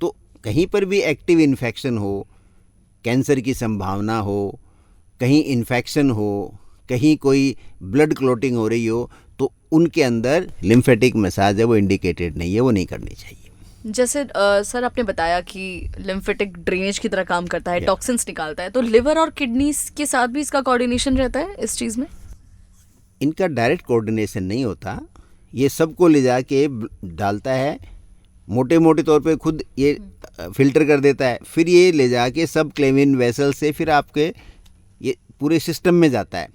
तो कहीं पर भी एक्टिव इन्फेक्शन हो, कैंसर की संभावना हो, कहीं इन्फेक्शन हो, कहीं कोई ब्लड क्लॉटिंग हो रही हो, तो उनके अंदर लिम्फेटिक मसाज है वो इंडिकेटेड नहीं है, वो नहीं करनी चाहिए। जैसे सर आपने बताया कि लिम्फेटिक ड्रेनेज की तरह काम करता है, टॉक्सिन्स निकालता है, तो लिवर और किडनीज के साथ भी इसका कोऑर्डिनेशन रहता है इस चीज़ में? इनका डायरेक्ट कोऑर्डिनेशन नहीं होता, ये सबको ले जाके डालता है, मोटे मोटे तौर पे खुद ये फिल्टर कर देता है, फिर ये ले जाके सब क्लेविन वेसल से फिर आपके ये पूरे सिस्टम में जाता है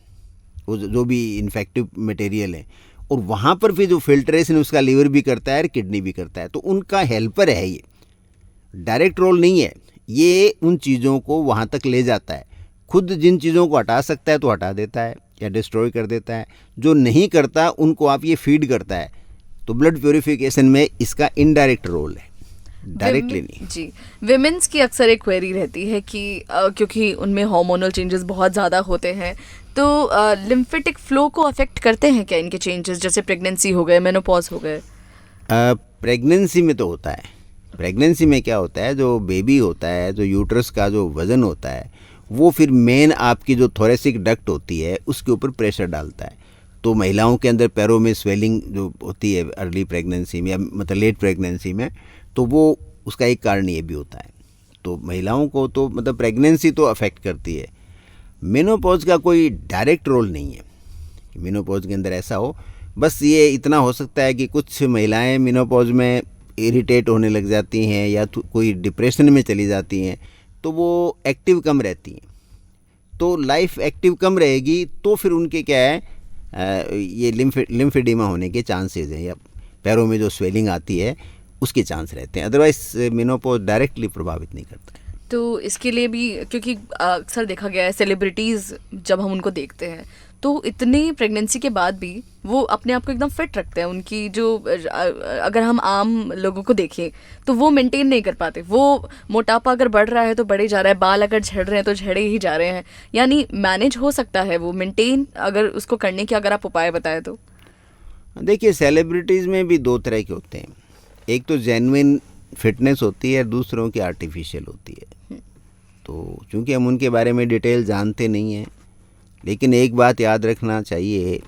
वो जो भी इन्फेक्टिव मटेरियल है, और वहाँ पर फिर जो फिल्ट्रेशन उसका लीवर भी करता है और किडनी भी करता है, तो उनका हेल्पर है ये, डायरेक्ट रोल नहीं है। ये उन चीज़ों को वहाँ तक ले जाता है, खुद जिन चीज़ों को हटा सकता है तो हटा देता है या डिस्ट्रॉय कर देता है, जो नहीं करता उनको आप ये फीड करता है। तो ब्लड प्योरीफिकेशन में इसका इनडायरेक्ट रोल है, डायरेक्टली नहीं। जी, विमेंस की अक्सर एक क्वेरी रहती है कि क्योंकि उनमें हार्मोनल चेंजेस बहुत ज़्यादा होते हैं, तो लिम्फेटिक फ्लो को अफेक्ट करते हैं क्या इनके चेंजेस, जैसे प्रेगनेंसी हो गए, मेनोपॉज हो गए? प्रेगनेंसी में तो होता है। प्रेगनेंसी में क्या होता है, जो बेबी होता है, जो यूट्रस का जो वज़न होता है, वो फिर मेन आपकी जो थोरेसिक डक्ट होती है उसके ऊपर प्रेशर डालता है। तो महिलाओं के अंदर पैरों में स्वेलिंग जो होती है अर्ली प्रेगनेंसी में या मतलब लेट प्रेगनेंसी में, तो वो उसका एक कारण ये भी होता है। तो महिलाओं को तो मतलब प्रेगनेंसी तो अफेक्ट करती है। मेनोपॉज का कोई डायरेक्ट रोल नहीं है कि मेनोपॉज के अंदर ऐसा हो, बस ये इतना हो सकता है कि कुछ महिलाएं मेनोपॉज में इरिटेट होने लग जाती हैं या कोई डिप्रेशन में चली जाती हैं, तो वो एक्टिव कम रहती हैं। तो लाइफ एक्टिव कम रहेगी तो फिर उनके क्या है ये लिम्फेडिमा होने के चांसेस हैं, या पैरों में जो स्वेलिंग आती है उसके चांस रहते हैं। अदरवाइज मेनोपॉज डायरेक्टली प्रभावित नहीं करता है। तो इसके लिए भी, क्योंकि अक्सर देखा गया है सेलिब्रिटीज़ जब हम उनको देखते हैं तो इतनी प्रेगनेंसी के बाद भी वो अपने आप को एकदम फिट रखते हैं। उनकी जो अगर हम आम लोगों को देखें तो वो मेंटेन नहीं कर पाते। वो मोटापा अगर बढ़ रहा है तो बढ़े जा रहा है, बाल अगर झड़ रहे हैं तो झड़े ही जा रहे हैं। यानी मैनेज हो सकता है वो मेंटेन, अगर उसको करने के अगर आप उपाय बताएं तो। देखिए, सेलिब्रिटीज़ में भी दो तरह के होते हैं, एक तो जेन्युइन फिटनेस होती है, दूसरों की आर्टिफिशियल होती है। तो चूँकि हम उनके बारे में डिटेल जानते नहीं हैं, लेकिन एक बात याद रखना चाहिए,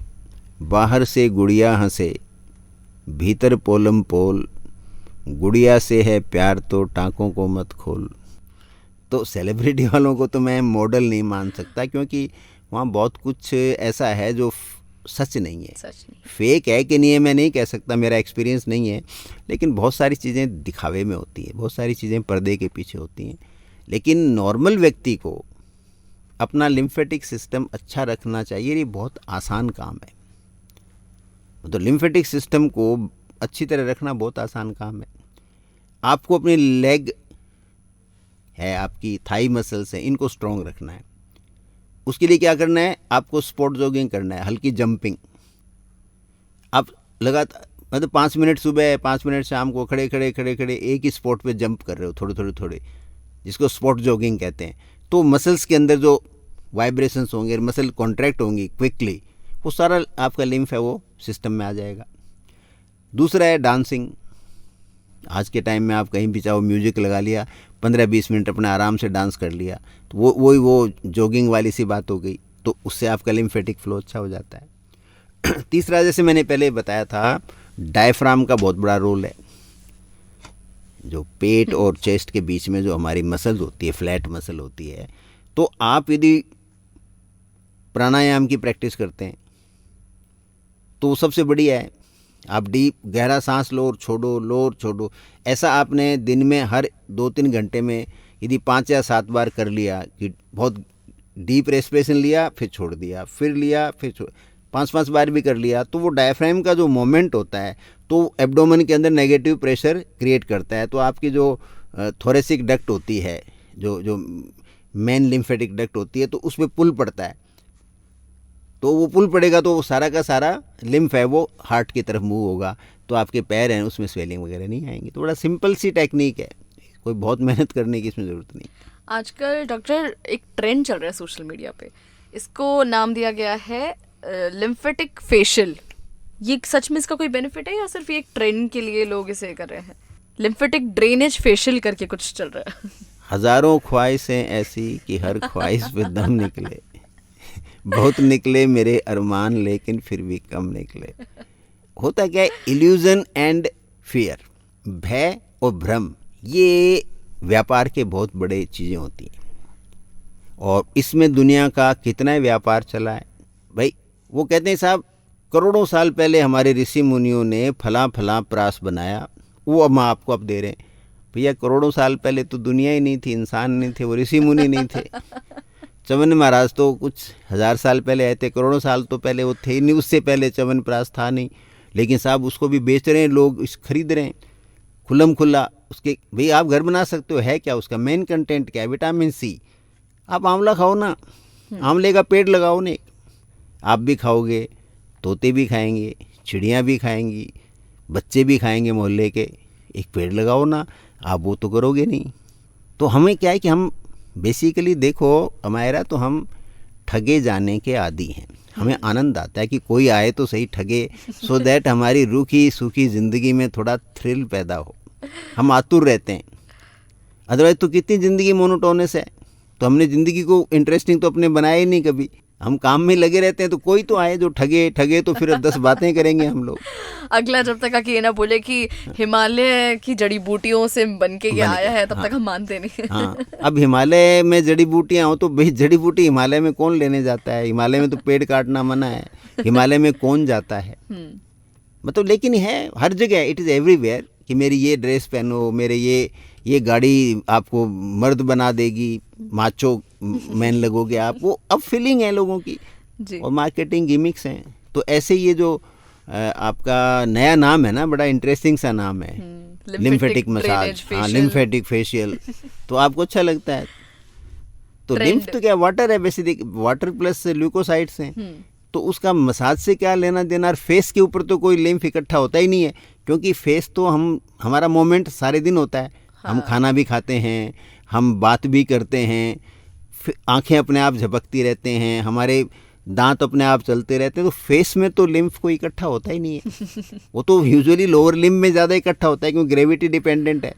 बाहर से गुड़िया हंसे भीतर पोलम पोल, गुड़िया से है प्यार तो टाँकों को मत खोल। तो सेलिब्रिटी वालों को तो मैं मॉडल नहीं मान सकता, क्योंकि वहाँ बहुत कुछ ऐसा है जो सच नहीं है। सच नहीं, फेक है कि नहीं है मैं नहीं कह सकता, मेरा एक्सपीरियंस नहीं है, लेकिन बहुत सारी चीज़ें दिखावे में होती हैं, बहुत सारी चीज़ें पर्दे के पीछे होती हैं। लेकिन नॉर्मल व्यक्ति को अपना लिम्फेटिक सिस्टम अच्छा रखना चाहिए, ये बहुत आसान काम है। तो लिम्फेटिक सिस्टम को अच्छी तरह रखना बहुत आसान काम है। आपको अपनी लेग है, आपकी थाई मसल्स हैं, इनको स्ट्रॉन्ग रखना है। उसके लिए क्या करना है, आपको स्पॉट जॉगिंग करना है, हल्की जंपिंग। आप लगातार मतलब 5 मिनट सुबह 5 मिनट शाम को खड़े खड़े एक ही स्पॉट पे जंप कर रहे हो थोड़े, जिसको स्पॉट जॉगिंग कहते हैं, तो मसल्स के अंदर जो वाइब्रेशंस होंगे, मसल कॉन्ट्रैक्ट होंगी क्विकली, वो सारा आपका लिम्फ है वो सिस्टम में आ जाएगा। दूसरा है डांसिंग। आज के टाइम में आप कहीं भी चाहो म्यूजिक लगा लिया, 15-20 मिनट अपने आराम से डांस कर लिया, तो वो जॉगिंग वाली सी बात हो गई, तो उससे आपका लिम्फेटिक फ्लो अच्छा हो जाता है। तीसरा, जैसे मैंने पहले बताया था, डायफ्राम का बहुत बड़ा रोल है। जो पेट और चेस्ट के बीच में जो हमारी मसल होती है, फ्लैट मसल होती है, तो आप यदि प्राणायाम की प्रैक्टिस करते हैं तो सबसे बढ़िया है। आप डीप गहरा सांस लो और छोड़ो, ऐसा आपने दिन में हर 2-3 घंटे में यदि 5 या 7 बार कर लिया, कि बहुत डीप रेस्पिरेशन लिया फिर छोड़ दिया, फिर लिया फिर 5-5 बार भी कर लिया, तो वो डायफ्राम का जो मोमेंट होता है तो एब्डोमेन के अंदर नेगेटिव प्रेशर क्रिएट करता है। तो आपकी जो थोरेसिक डक्ट होती है, जो मेन लिम्फेटिक डक्ट होती है, तो उसमें पुल पड़ता है। तो वो पुल पड़ेगा तो वो सारा का सारा लिम्फ है वो हार्ट की तरफ मूव होगा, तो आपके पैर हैं उसमें स्वेलिंग वगैरह नहीं आएंगी। तो बड़ा सिंपल सी टेक्निक है, कोई बहुत मेहनत करने की इसमें ज़रूरत नहीं। आजकल डॉक्टर एक ट्रेंड चल रहा है सोशल मीडिया पे, इसको नाम दिया गया है लिम्फेटिक फेशियल। ये सच में इसका कोई बेनिफिट है या सिर्फ ये एक ट्रेंड के लिए लोग इसे कर रहे हैं? लिम्फेटिक ड्रेनेज फेशियल करके कुछ चल रहा है। हज़ारों ख्वाहिशें ऐसी कि हर ख्वाहिश पे दम निकले, बहुत निकले मेरे अरमान लेकिन फिर भी कम निकले। होता क्या है, इल्यूजन एंड फियर, भय और भ्रम, ये व्यापार के बहुत बड़े चीज़ें होती हैं, और इसमें दुनिया का कितना व्यापार चला है भाई। वो कहते हैं साहब, करोड़ों साल पहले हमारे ऋषि मुनियों ने फला प्रास बनाया, वो हम आपको अब दे रहे हैं। भैया करोड़ों साल पहले तो दुनिया ही नहीं थी, इंसान नहीं थे, वो ऋषि मुनि नहीं थे। चवन महाराज तो कुछ 1000 साल पहले आए थे, करोड़ों साल तो पहले वो थे नहीं, उससे पहले चवन प्रास था नहीं, लेकिन साहब उसको भी बेच रहे हैं लोग, खरीद रहे हैं खुल्लम खुल्ला। उसके भाई आप घर बना सकते हो, है क्या उसका मेन कंटेंट क्या है? Vitamin C. आप आंवला खाओ ना, आंवले का पेड़ लगाओ ना, आप भी खाओगे, तोते भी खाएंगे, चिड़ियाँ भी खाएंगी, बच्चे भी खाएंगे मोहल्ले के, एक पेड़ लगाओ ना। आप वो तो करोगे नहीं। तो हमें क्या है कि हम बेसिकली देखो हमारा, तो हम ठगे जाने के आदी हैं। हमें आनंद आता है कि कोई आए तो सही ठगे, सो दैट हमारी रूखी सूखी ज़िंदगी में थोड़ा थ्रिल पैदा हो। हम आतुर रहते हैं, अदरवाइज तो कितनी ज़िंदगी मोनोटोनस है। तो हमने ज़िंदगी को इंटरेस्टिंग तो अपने बनाया ही नहीं कभी, हम काम में लगे रहते हैं। तो कोई तो आए जो ठगे तो फिर 10 बातें करेंगे हम लोग। अगला जब तक कि ये ना बोले कि हिमालय की जड़ी बूटियों से बन के ये आया है, तब तक हम मानते नहीं। हाँ, अब हिमालय में जड़ी बूटियाँ हो तो भाई जड़ी बूटी हिमालय में कौन लेने जाता है? हिमालय में तो पेड़ काटना मना है, हिमालय में कौन जाता है? मतलब लेकिन है हर जगह, इट इज़ एवरीवेयर कि मेरी ये ड्रेस पहनो, मेरे ये गाड़ी आपको मर्द बना देगी, माचो मैन लगोगे आप, वो अब फीलिंग है लोगों की जी। और मार्केटिंग गिमिक्स हैं। तो ऐसे ये जो आपका नया नाम है ना, बड़ा इंटरेस्टिंग सा नाम है, लिम्फेटिक मसाज, हाँ लिम्फेटिक फेशियल, तो आपको अच्छा लगता है। तो लिम्फ तो क्या वाटर है, बेसिकली वाटर प्लस ल्यूकोसाइड्स हैं। तो उसका मसाज से क्या लेना देना? और फेस के ऊपर तो कोई लिम्फ इकट्ठा होता ही नहीं है, क्योंकि फेस तो हमारा मोमेंट सारे दिन होता है। हम खाना भी खाते हैं, हम बात भी करते हैं, आंखें अपने आप झपकती रहते हैं, हमारे दांत अपने आप चलते रहते हैं। तो फेस में तो लिम्फ कोई इकट्ठा होता ही नहीं है। वो तो यूजुअली लोअर लिम्ब में ज़्यादा इकट्ठा होता है, क्योंकि ग्रेविटी डिपेंडेंट है।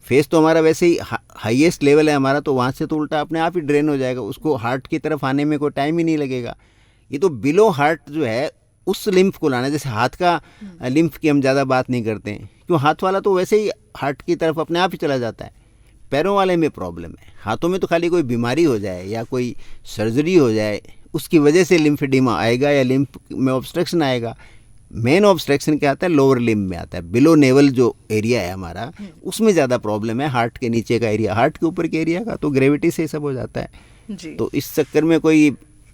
फेस तो हमारा वैसे ही हाईएस्ट लेवल है हमारा, तो वहाँ से तो उल्टा अपने आप ही ड्रेन हो जाएगा, उसको हार्ट की तरफ आने में कोई टाइम ही नहीं लगेगा। ये तो बिलो हार्ट जो है उस लिम्फ को लाना, जैसे हाथ का लिम्फ की हम ज़्यादा बात नहीं करते हैं, क्यों हाथ वाला तो वैसे ही हार्ट की तरफ अपने आप ही चला जाता है। पैरों वाले में प्रॉब्लम है, हाथों में तो खाली कोई बीमारी हो जाए या कोई सर्जरी हो जाए, उसकी वजह से लिम्फेडिमा आएगा या लिम्फ में ऑब्स्ट्रक्शन आएगा। मेन ऑब्स्ट्रक्शन क्या आता है? लोअर लिम्ब में आता है, बिलो नेवल जो एरिया है हमारा, उसमें ज़्यादा प्रॉब्लम है। हार्ट के नीचे का एरिया, हार्ट के ऊपर के एरिया का तो ग्रेविटी से सब हो जाता है जी। तो इस चक्कर में कोई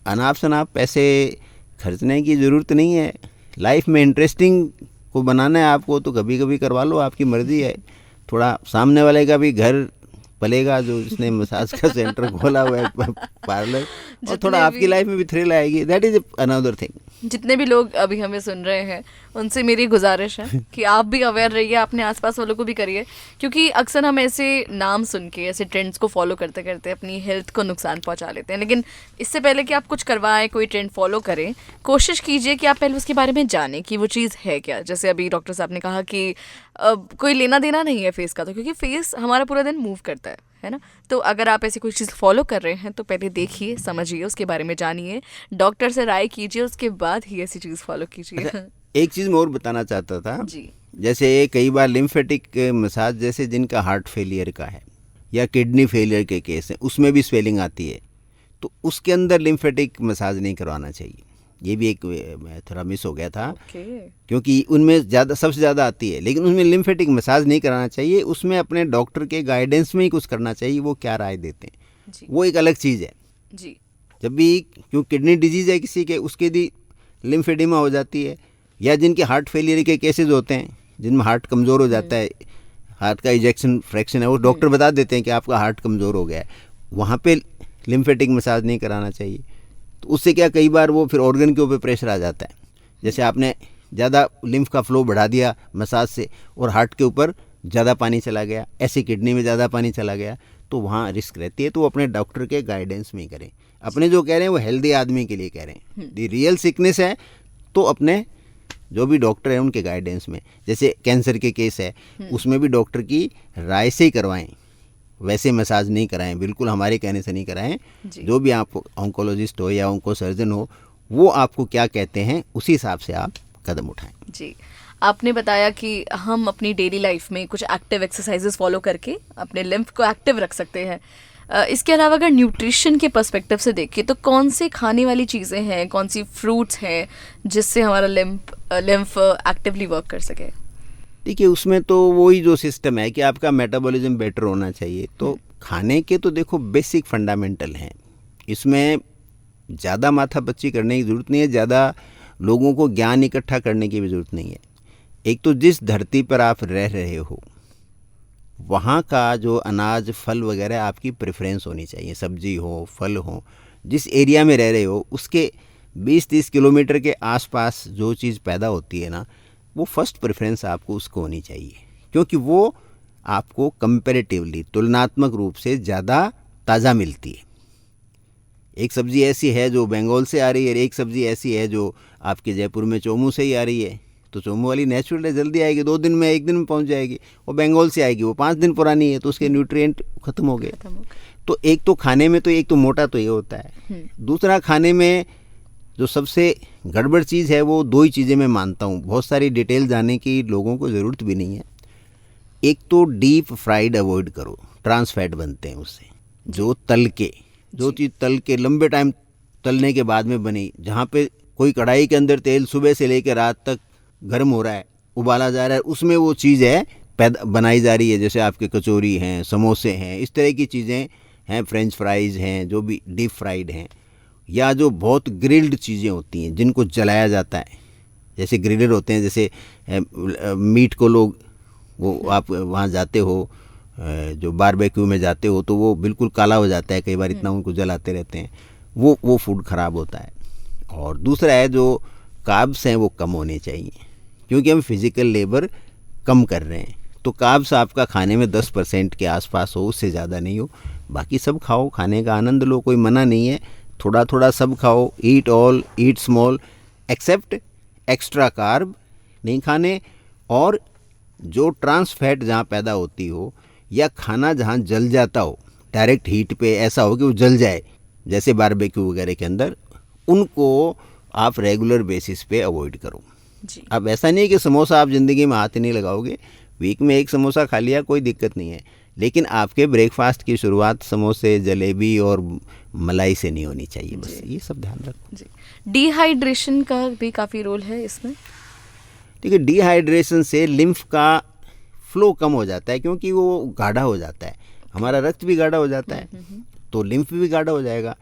अनाप शनाप पैसे खर्चने की ज़रूरत नहीं है। लाइफ में इंटरेस्टिंग को बनाना है आपको, तो कभी कभी करवा लो, आपकी मर्ज़ी है। थोड़ा सामने वाले का भी घर पलेगा जो जिसने मसाज का सेंटर खोला हुआ है, पार्लर, और थोड़ा आपकी लाइफ में भी थ्रिल आएगी। That is another thing. जितने भी लोग अभी हमें सुन रहे हैं उनसे मेरी गुजारिश है कि आप भी अवेयर रहिए, अपने आसपास वालों को भी करिए, क्योंकि अक्सर हम ऐसे नाम सुन के ऐसे ट्रेंड्स को फॉलो करते करते अपनी हेल्थ को नुकसान पहुंचा लेते हैं। लेकिन इससे पहले कि आप कुछ करवाएं, कोई ट्रेंड फॉलो करें, कोशिश कीजिए कि आप पहले उसके बारे में जानें कि वो चीज़ है क्या। जैसे अभी डॉक्टर साहब ने कहा कि कोई लेना देना नहीं है फेस का, तो क्योंकि फेस हमारा पूरा दिन मूव करता है ना। तो अगर आप ऐसी कोई चीज़ फॉलो कर रहे हैं तो पहले देखिए, समझिए, उसके बारे में जानिए, डॉक्टर से राय कीजिए, उसके बाद ही ऐसी चीज़ फॉलो कीजिए। अच्छा, एक चीज़ मैं और बताना चाहता था जी। जैसे कई बार लिम्फेटिक मसाज, जैसे जिनका हार्ट फेलियर का है या किडनी फेलियर के केस हैं, उसमें भी स्वेलिंग आती है, तो उसके अंदर लिम्फेटिक मसाज नहीं करवाना चाहिए। ये भी एक थोड़ा मिस हो गया था, क्योंकि उनमें ज़्यादा, सबसे ज़्यादा आती है, लेकिन उसमें लिम्फेटिक मसाज नहीं कराना चाहिए। उसमें अपने डॉक्टर के गाइडेंस में ही कुछ करना चाहिए, वो क्या राय देते हैं वो एक अलग चीज़ है जी। जब भी क्यों किडनी डिजीज़ है किसी के, उसके भी लिम्फेडिमा हो जाती है, या जिनके हार्ट फेलियर के केसेस होते हैं, जिनमें हार्ट कमज़ोर हो जाता है, हार्ट का इजेक्शन फ्रैक्शन है, वो डॉक्टर बता देते हैं कि आपका हार्ट कमज़ोर हो गया है, वहाँ पे लिम्फेटिक मसाज नहीं कराना चाहिए। तो उससे क्या, कई बार वो फिर ऑर्गन के ऊपर प्रेशर आ जाता है। जैसे आपने ज़्यादा लिम्फ का फ्लो बढ़ा दिया मसाज से और हार्ट के ऊपर ज़्यादा पानी चला गया, ऐसे किडनी में ज़्यादा पानी चला गया, तो वहाँ रिस्क रहती है। तो वो अपने डॉक्टर के गाइडेंस में ही करें। अपने जो कह रहे हैं वो हेल्दी आदमी के लिए कह रहे हैं, दी रियल सिकनेस है तो अपने जो भी डॉक्टर हैं उनके गाइडेंस में। जैसे कैंसर के केस है, उसमें भी डॉक्टर की राय से ही करवाएं, वैसे मसाज नहीं कराएं, बिल्कुल हमारे कहने से नहीं कराएं। जो भी आप ऑन्कोलॉजिस्ट हो या ऑन्को सर्जन हो, वो आपको क्या कहते हैं उसी हिसाब से आप कदम उठाएं। जी, आपने बताया कि हम अपनी डेली लाइफ में कुछ एक्टिव एक्सरसाइजेस फॉलो करके अपने लिम्फ को एक्टिव रख सकते हैं। इसके अलावा अगर न्यूट्रिशन के पर्सपेक्टिव से देखें तो कौन सी खाने वाली चीज़ें हैं, कौन सी फ्रूट्स हैं जिससे हमारा लिम्फ एक्टिवली वर्क कर सके? देखिए, उसमें तो वही जो सिस्टम है कि आपका मेटाबॉलिज्म बेटर होना चाहिए। तो खाने के तो देखो बेसिक फंडामेंटल हैं, इसमें ज़्यादा माथापच्ची करने की ज़रूरत नहीं है, ज़्यादा लोगों को ज्ञान इकट्ठा करने की भी ज़रूरत नहीं है। एक तो जिस धरती पर आप रह रहे हो वहाँ का जो अनाज फल वगैरह आपकी प्रेफरेंस होनी चाहिए, सब्जी हो फल हो। जिस एरिया में रह रहे हो उसके 20-30 किलोमीटर के आसपास जो चीज़ पैदा होती है ना, वो फर्स्ट प्रेफरेंस आपको उसको होनी चाहिए, क्योंकि वो आपको कंपैरेटिवली तुलनात्मक रूप से ज़्यादा ताज़ा मिलती है। एक सब्ज़ी ऐसी है जो बंगाल से आ रही है, एक सब्ज़ी ऐसी है जो आपके जयपुर में चोमू से ही आ रही है, तो चोमू वाली नेचुरल है, जल्दी आएगी, 2 दिन में 1 दिन में पहुंच जाएगी। और बंगाल से आएगी, वो 5 दिन पुरानी है, तो उसके न्यूट्रिएंट ख़त्म हो गए। तो एक तो खाने में तो एक तो मोटा तो ये होता है, दूसरा खाने में जो सबसे गड़बड़ चीज़ है वो 2 ही चीज़ें मैं मानता हूँ, बहुत सारी डिटेल जाने की लोगों को ज़रूरत भी नहीं है। एक तो डीप फ्राइड अवॉइड करो, ट्रांस फैट बनते हैं उससे, जो चीज़ तल के लंबे टाइम तलने के बाद में बनी, जहाँ पे कोई कढ़ाई के अंदर तेल सुबह से लेकर रात तक गर्म हो रहा है, उबाला जा रहा है, उसमें वो चीज़ है बनाई जा रही है। जैसे आपके कचौरी हैं, समोसे हैं, इस तरह की चीज़ें हैं, फ्रेंच फ्राइज़ हैं जो भी डीप फ्राइड हैं, या जो बहुत ग्रिल्ड चीज़ें होती हैं जिनको जलाया जाता है, जैसे ग्रिलर होते हैं, जैसे मीट को लोग वो आप वहाँ जाते हो जो बारबेक्यू में जाते हो तो वो बिल्कुल काला हो जाता है, कई बार इतना उनको जलाते रहते हैं, वो फूड ख़राब होता है। और दूसरा है जो कार्ब्स हैं वो कम होने चाहिए, क्योंकि हम फिज़िकल लेबर कम कर रहे हैं। तो कार्ब्स आपका खाने में 10% के आसपास हो, उससे ज़्यादा नहीं हो। बाकी सब खाओ, खाने का आनंद लो, कोई मना नहीं है, थोड़ा थोड़ा सब खाओ, eat all eat small, except extra carb नहीं खाने। और जो ट्रांस फैट जहाँ पैदा होती हो या खाना जहाँ जल जाता हो डायरेक्ट हीट पे, ऐसा हो कि वो जल जाए, जैसे बारबेक्यू वगैरह के अंदर, उनको आप रेगुलर बेसिस पे अवॉइड करो। अब ऐसा नहीं है कि समोसा आप ज़िंदगी में हाथ नहीं लगाओगे, वीक में 1 समोसा खा लिया कोई दिक्कत नहीं है, लेकिन आपके ब्रेकफास्ट की शुरुआत समोसे, जलेबी और मलाई से नहीं होनी चाहिए। बस ये सब ध्यान रखो। डिहाइड्रेशन का भी काफ़ी रोल है इसमें। देखिए, डिहाइड्रेशन से लिम्फ का फ्लो कम हो जाता है, क्योंकि वो गाढ़ा हो जाता है, हमारा रक्त भी गाढ़ा हो जाता है, तो लिम्फ भी गाढ़ा हो जाएगा।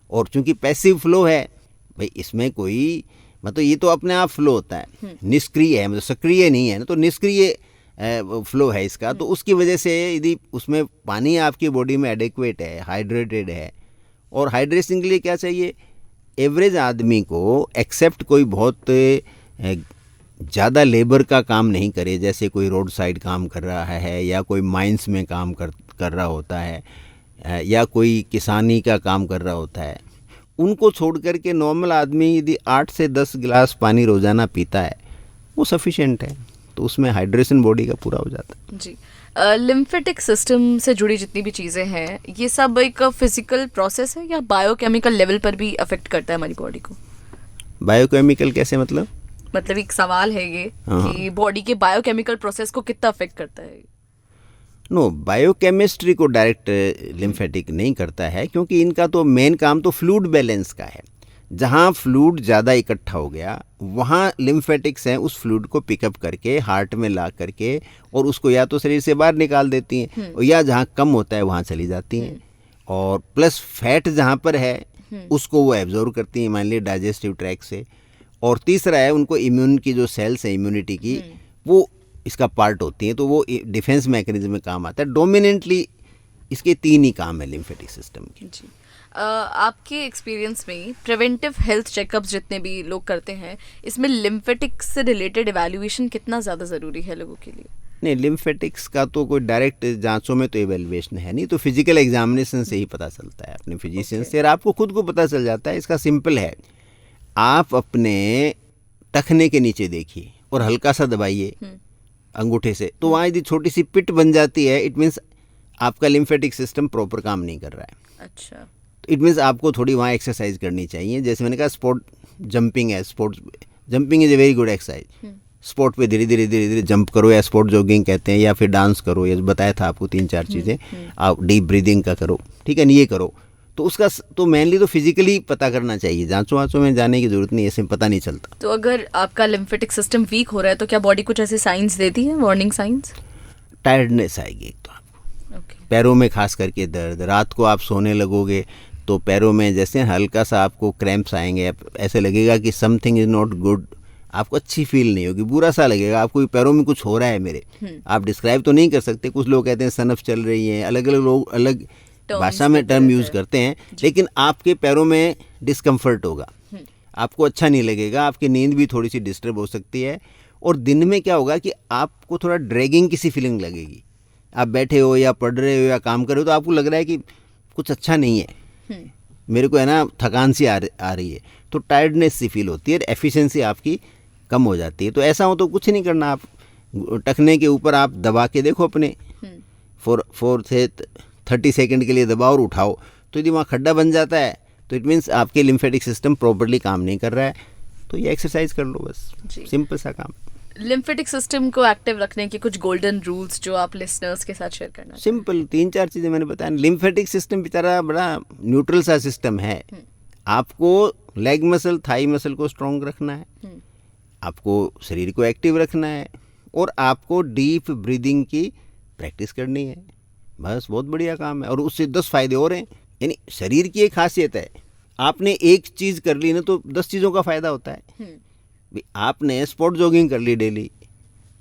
और चूंकि पैसिव फ्लो है भाई, इसमें कोई मतलब ये तो अपने आप फ्लो होता है, निष्क्रिय है, मतलब सक्रिय नहीं है ना, तो निष्क्रिय फ्लो है इसका। तो उसकी वजह से यदि उसमें पानी आपकी बॉडी में एडिक्वेट है, हाइड्रेटेड है, और हाइड्रेशन के लिए क्या चाहिए, एवरेज आदमी को एक्सेप्ट कोई बहुत ज़्यादा लेबर का काम नहीं करे, जैसे कोई रोड साइड काम कर रहा है या कोई माइंस में काम कर रहा होता है या कोई किसानी का काम कर रहा होता है, उनको छोड़ करके नॉर्मल आदमी यदि 8 से 10 गिलास पानी रोज़ाना पीता है वो सफिशिएंट है, तो उसमें हाइड्रेशन बॉडी का पूरा हो जाता है। जी, लिम्फेटिक सिस्टम से जुड़ी जितनी भी चीज़ें हैं ये सब एक फिजिकल प्रोसेस है या बायोकेमिकल लेवल पर भी अफेक्ट करता है हमारी बॉडी को? बायोकेमिकल कैसे मतलब एक सवाल है ये कि बॉडी के बायोकेमिकल प्रोसेस को कितना अफेक्ट करता है? नो, बायोकेमिस्ट्री को डायरेक्ट लिम्फेटिक नहीं करता है, क्योंकि इनका तो मेन काम तो फ्लूइड बैलेंस का है। जहाँ फ्लूइड ज़्यादा इकट्ठा हो गया वहाँ लिम्फेटिक्स हैं उस फ्लूइड को पिकअप करके हार्ट में ला करके और उसको या तो शरीर से बाहर निकाल देती हैं और या जहाँ कम होता है वहाँ चली जाती हैं, और प्लस फैट जहाँ पर है उसको वो एब्जॉर्व करती हैं, मान लीजिए डाइजेस्टिव ट्रैक्ट से। और तीसरा है उनको इम्यून की जो सेल्स है इम्यूनिटी की वो इसका पार्ट होती हैं, तो वो डिफेंस मैकेनिज्म में काम आता है। डोमिनेंटली इसके 3 ही काम है लिम्फेटिक सिस्टम के। जी, आपके एक्सपीरियंस में प्रिवेंटिव हेल्थ चेकअप्स जितने भी लोग करते हैं इसमें लिम्फेटिक्स से रिलेटेड एवैल्यूएशन कितना ज़्यादा ज़रूरी है लोगों के लिए? नहीं, लिम्फेटिक्स का तो कोई डायरेक्ट जांचों में तो एवेल्युएशन है नहीं, तो फिजिकल एग्जामिनेशन से ही पता चलता है अपने फिजिशियन से, और आपको खुद को पता चल जाता है। इसका सिंपल है, आप अपने टखने के नीचे देखिए और हल्का सा दबाइए अंगूठे से, तो वहाँ यदि छोटी सी पिट बन जाती है इट मीन्स आपका लिम्फेटिक सिस्टम प्रॉपर काम नहीं कर रहा है। अच्छा, इट मीन्स आपको थोड़ी वहाँ एक्सरसाइज करनी चाहिए। जैसे मैंने कहा स्पोर्ट जंपिंग है, sports jumping is a very good exercise. Sport पे धीरे धीरे जंप करो, या स्पोर्ट जॉगिंग कहते हैं, या फिर डांस करो, या बताया था आपको 3-4 चीज़ें। आप डीप ब्रीदिंग का करो, ठीक है, नहीं ये करो, तो उसका तो मेनली तो फिजिकली पता करना चाहिए, जांचों वाँचों में जाने की जरूरत नहीं, ऐसे पता नहीं चलता। तो अगर आपका लिम्फेटिक सिस्टम वीक हो रहा है तो क्या बॉडी कुछ ऐसे साइंस देती है, वार्निंग साइंस? टायर्डनेस आएगी एक तो आपको, पैरों में खास करके दर्द, रात को आप सोने लगोगे तो पैरों में जैसे हल्का सा आपको क्रैम्प्स आएंगे, ऐसे लगेगा कि समथिंग इज़ नॉट गुड, आपको अच्छी फील नहीं होगी, बुरा सा लगेगा आपको, पैरों में कुछ हो रहा है मेरे। आप डिस्क्राइब तो नहीं कर सकते, कुछ लोग कहते हैं सनफ चल रही है, अलग अलग लोग अलग भाषा में टर्म यूज़ करते हैं, लेकिन आपके पैरों में डिस्कम्फर्ट होगा, आपको अच्छा नहीं लगेगा, आपकी नींद भी थोड़ी सी डिस्टर्ब हो सकती है, और दिन में क्या होगा कि आपको थोड़ा ड्रैगिंग की सी फीलिंग लगेगी। आप बैठे हो या पढ़ रहे हो या काम कर रहे हो तो आपको लग रहा है कि कुछ अच्छा नहीं है, मेरे को है ना थकान सी आ रही है, तो टायर्डनेस सी फील होती है, एफिशिएंसी आपकी कम हो जाती है। तो ऐसा हो तो कुछ नहीं करना, आप टखने के ऊपर आप दबा के देखो अपने 4 से 30 सेकंड के लिए दबाओ और उठाओ, तो यदि वहाँ खड्डा बन जाता है तो इट मीन्स आपके लिम्फेटिक सिस्टम प्रॉपर्ली काम नहीं कर रहा है, तो ये एक्सरसाइज कर लो, बस सिंपल सा काम। लिम्फेटिक सिस्टम को एक्टिव रखने के कुछ गोल्डन रूल्स जो आप लिसनर्स के साथ शेयर करना? सिंपल 3-4 चीज़ें मैंने बताया। लिम्फेटिक सिस्टम बेचारा बड़ा न्यूट्रल सा सिस्टम है। आपको लेग मसल, थाई मसल को स्ट्रॉन्ग रखना है, आपको शरीर को एक्टिव रखना है, और आपको डीप ब्रीदिंग की प्रैक्टिस करनी है, बस बहुत बढ़िया काम है। और उससे 10 फायदे और हैं। यानी शरीर की एक खासियत है, आपने एक चीज़ कर ली ना तो 10 चीज़ों का फ़ायदा होता है। आपने स्पोर्ट जॉगिंग कर ली डेली,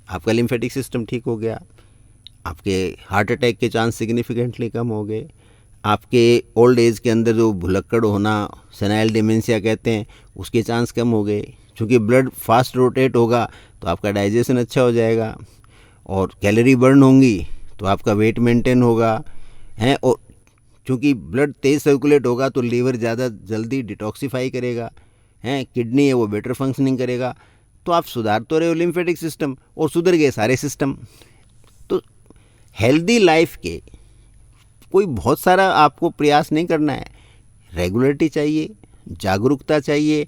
आपका लिम्फेटिक सिस्टम ठीक हो गया, आपके हार्ट अटैक के चांस सिग्निफिकेंटली कम हो गए, आपके ओल्ड एज के अंदर जो भुलक्कड़ होना, सेनाइल डिमेंशिया कहते हैं, उसके चांस कम हो गए, क्योंकि ब्लड फास्ट रोटेट होगा तो आपका डाइजेशन अच्छा हो जाएगा, और कैलोरी बर्न होंगी तो आपका वेट मेंटेन होगा है, और क्योंकि ब्लड तेज़ सर्कुलेट होगा तो लीवर ज़्यादा जल्दी डिटॉक्सीफाई करेगा है, किडनी है वो बेटर फंक्शनिंग करेगा, तो आप सुधार तो रहे हो लिम्फेटिक सिस्टम और सुधर गए सारे सिस्टम। तो हेल्दी लाइफ के कोई बहुत सारा आपको प्रयास नहीं करना है, रेगुलरिटी चाहिए, जागरूकता चाहिए,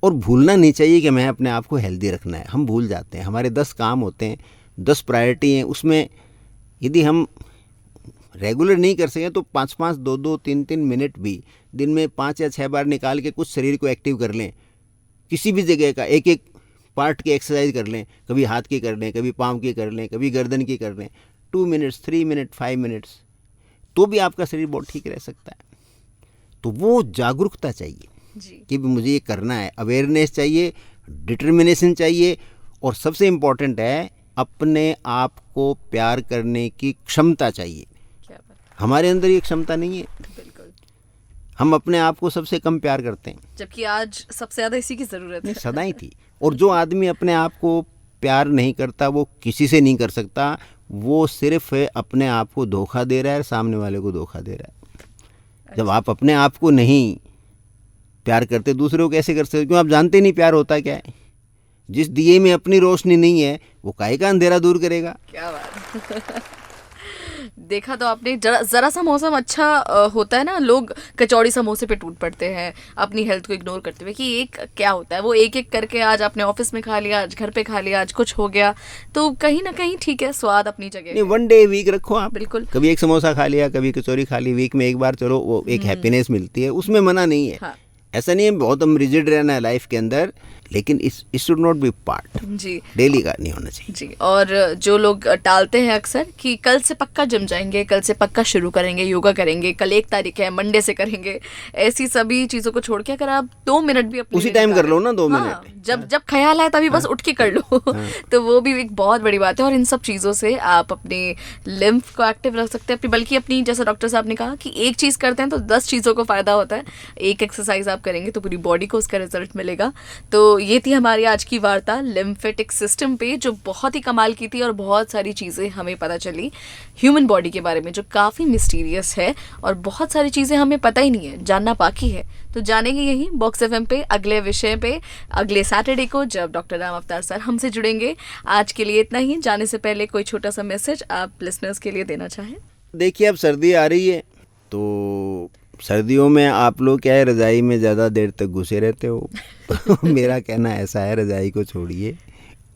और भूलना नहीं चाहिए कि मैं अपने आप को हेल्दी रखना है। हम भूल जाते हैं, हमारे 10 काम होते हैं, 10 प्रायोरिटी हैं, उसमें यदि हम रेगुलर नहीं कर सकें तो 5-5, 2-2, 3-3 मिनट भी दिन में 5 या 6 बार निकाल के कुछ शरीर को एक्टिव कर लें, किसी भी जगह का एक पार्ट की एक्सरसाइज कर लें, कभी हाथ की कर लें, कभी पाँव की कर लें, कभी गर्दन की कर लें, 2 मिनट्स, 3 मिनट, 5 मिनट्स, तो भी आपका शरीर बहुत ठीक रह सकता है। तो वो जागरूकता चाहिए कि मुझे ये करना है, अवेयरनेस चाहिए, डिटर्मिनेशन चाहिए, और सबसे इम्पोर्टेंट है अपने आप को प्यार करने की क्षमता चाहिए। हमारे अंदर ये क्षमता नहीं है। हम अपने आप को सबसे कम प्यार करते हैं। जबकि आज सबसे ज्यादा इसी की जरूरत नहीं, है। सदा ही थी। और जो आदमी अपने आप को प्यार नहीं करता वो किसी से नहीं कर सकता, वो सिर्फ अपने आप को धोखा दे रहा है और सामने वाले को धोखा दे रहा है। जब आप अपने आप को नहीं प्यार करते, दूसरे को कैसे कर सकते? क्यों? आप जानते नहीं प्यार होता क्या है। जिस दिए में अपनी रोशनी नहीं है वो काहे का अंधेरा दूर करेगा। क्या बात देखा तो आपने, जरा सा मौसम अच्छा होता है ना, लोग कचौड़ी समोसे पे टूट पड़ते हैं अपनी हेल्थ को इग्नोर करते हुए कि एक क्या होता है, वो एक एक करके आज अपने ऑफिस में खा लिया, आज घर पे खा लिया, आज कुछ हो गया, तो कहीं ना कहीं ठीक है, स्वाद अपनी जगह नहीं, 1 डे वीक रखो आप। बिल्कुल। कभी एक समोसा खा लिया, कभी कचौरी खा ली, वीक में एक बार, चलो वो एक हैप्पीनेस मिलती है, उसमें मना नहीं है। हाँ। ऐसा नहीं है बहुत हम रिजिड रहना है लाइफ के अंदर, लेकिन it should not be part, जी डेली का नहीं होना चाहिए। जी। और जो लोग टालते हैं अक्सर कि कल से पक्का जिम जाएंगे, कल से पक्का शुरू करेंगे, योगा करेंगे, कल 1 तारीख है, मंडे से करेंगे, ऐसी सभी चीजों को छोड़ के अगर आप 2 मिनट भी अपने उसी लिए टाइम कर निकालें, लो ना 2 हाँ, मिनट। जब ख्याल आए तभी बस उठ के कर लो तो वो भी एक बहुत बड़ी बात है। और इन सब चीज़ों से आप अपने लिम्फ को एक्टिव रख सकते हैं, अपनी बल्कि अपनी, जैसे डॉक्टर साहब ने कहा कि एक चीज़ करते हैं तो 10 चीज़ों को फ़ायदा होता है। एक एक्सरसाइज आप करेंगे तो पूरी बॉडी को उसका रिजल्ट मिलेगा। तो ये थी हमारी आज की वार्ता लिम्फेटिक सिस्टम पे, जो बहुत ही कमाल की थी और बहुत सारी चीज़ें हमें पता चली ह्यूमन बॉडी के बारे में, जो काफ़ी मिस्टीरियस है और बहुत सारी चीज़ें हमें पता ही नहीं है, जानना बाकी है। तो जानेंगे यही बॉक्स एफएम पे अगले विषय पे अगले सैटरडे को, जब डॉक्टर राम अवतार सर हमसे जुड़ेंगे। आज के लिए इतना ही। जाने से पहले कोई छोटा सा मैसेज आप लिसनर्स के लिए देना चाहें? देखिए, अब सर्दी आ रही है, तो सर्दियों में आप लोग क्या है, रज़ाई में ज़्यादा देर तक घुसे रहते हो। मेरा कहना ऐसा है, रज़ाई को छोड़िए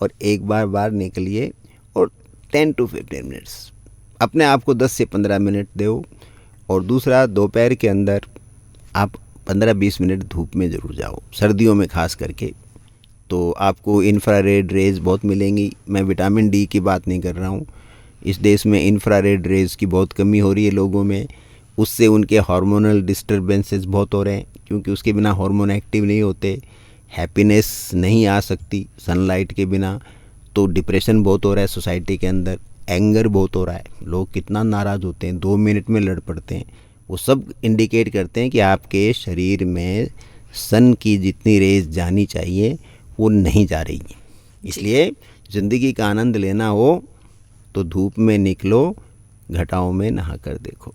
और एक बार बाहर निकलिए और 10 to 15 मिनट्स अपने आप को 10 से 15 मिनट दो। और दूसरा, दोपहर के अंदर आप 15-20 मिनट धूप में ज़रूर जाओ, सर्दियों में खास करके, तो आपको इंफ्रारेड रेज बहुत मिलेंगी। मैं विटामिन डी की बात नहीं कर रहा हूँ। इस देश में इंफ्रारेड रेज की बहुत कमी हो रही है लोगों में, उससे उनके हार्मोनल डिस्टर्बेंसेस बहुत हो रहे हैं, क्योंकि उसके बिना हार्मोन एक्टिव नहीं होते, हैप्पीनेस नहीं आ सकती सनलाइट के बिना। तो डिप्रेशन बहुत हो रहा है सोसाइटी के अंदर, एंगर बहुत हो रहा है, लोग कितना नाराज़ होते हैं, 2 मिनट में लड़ पड़ते हैं। वो सब इंडिकेट करते हैं कि आपके शरीर में सन की जितनी रेज जानी चाहिए वो नहीं जा रही है। इसलिए ज़िंदगी का आनंद लेना हो तो धूप में निकलो, घटाओं में नहा कर देखो।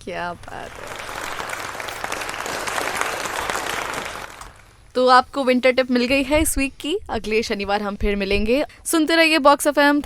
क्या बात है। तो आपको विंटर टिप मिल गई है इस वीक की। अगले शनिवार हम फिर मिलेंगे। सुनते रहिए बॉक्स एफएम।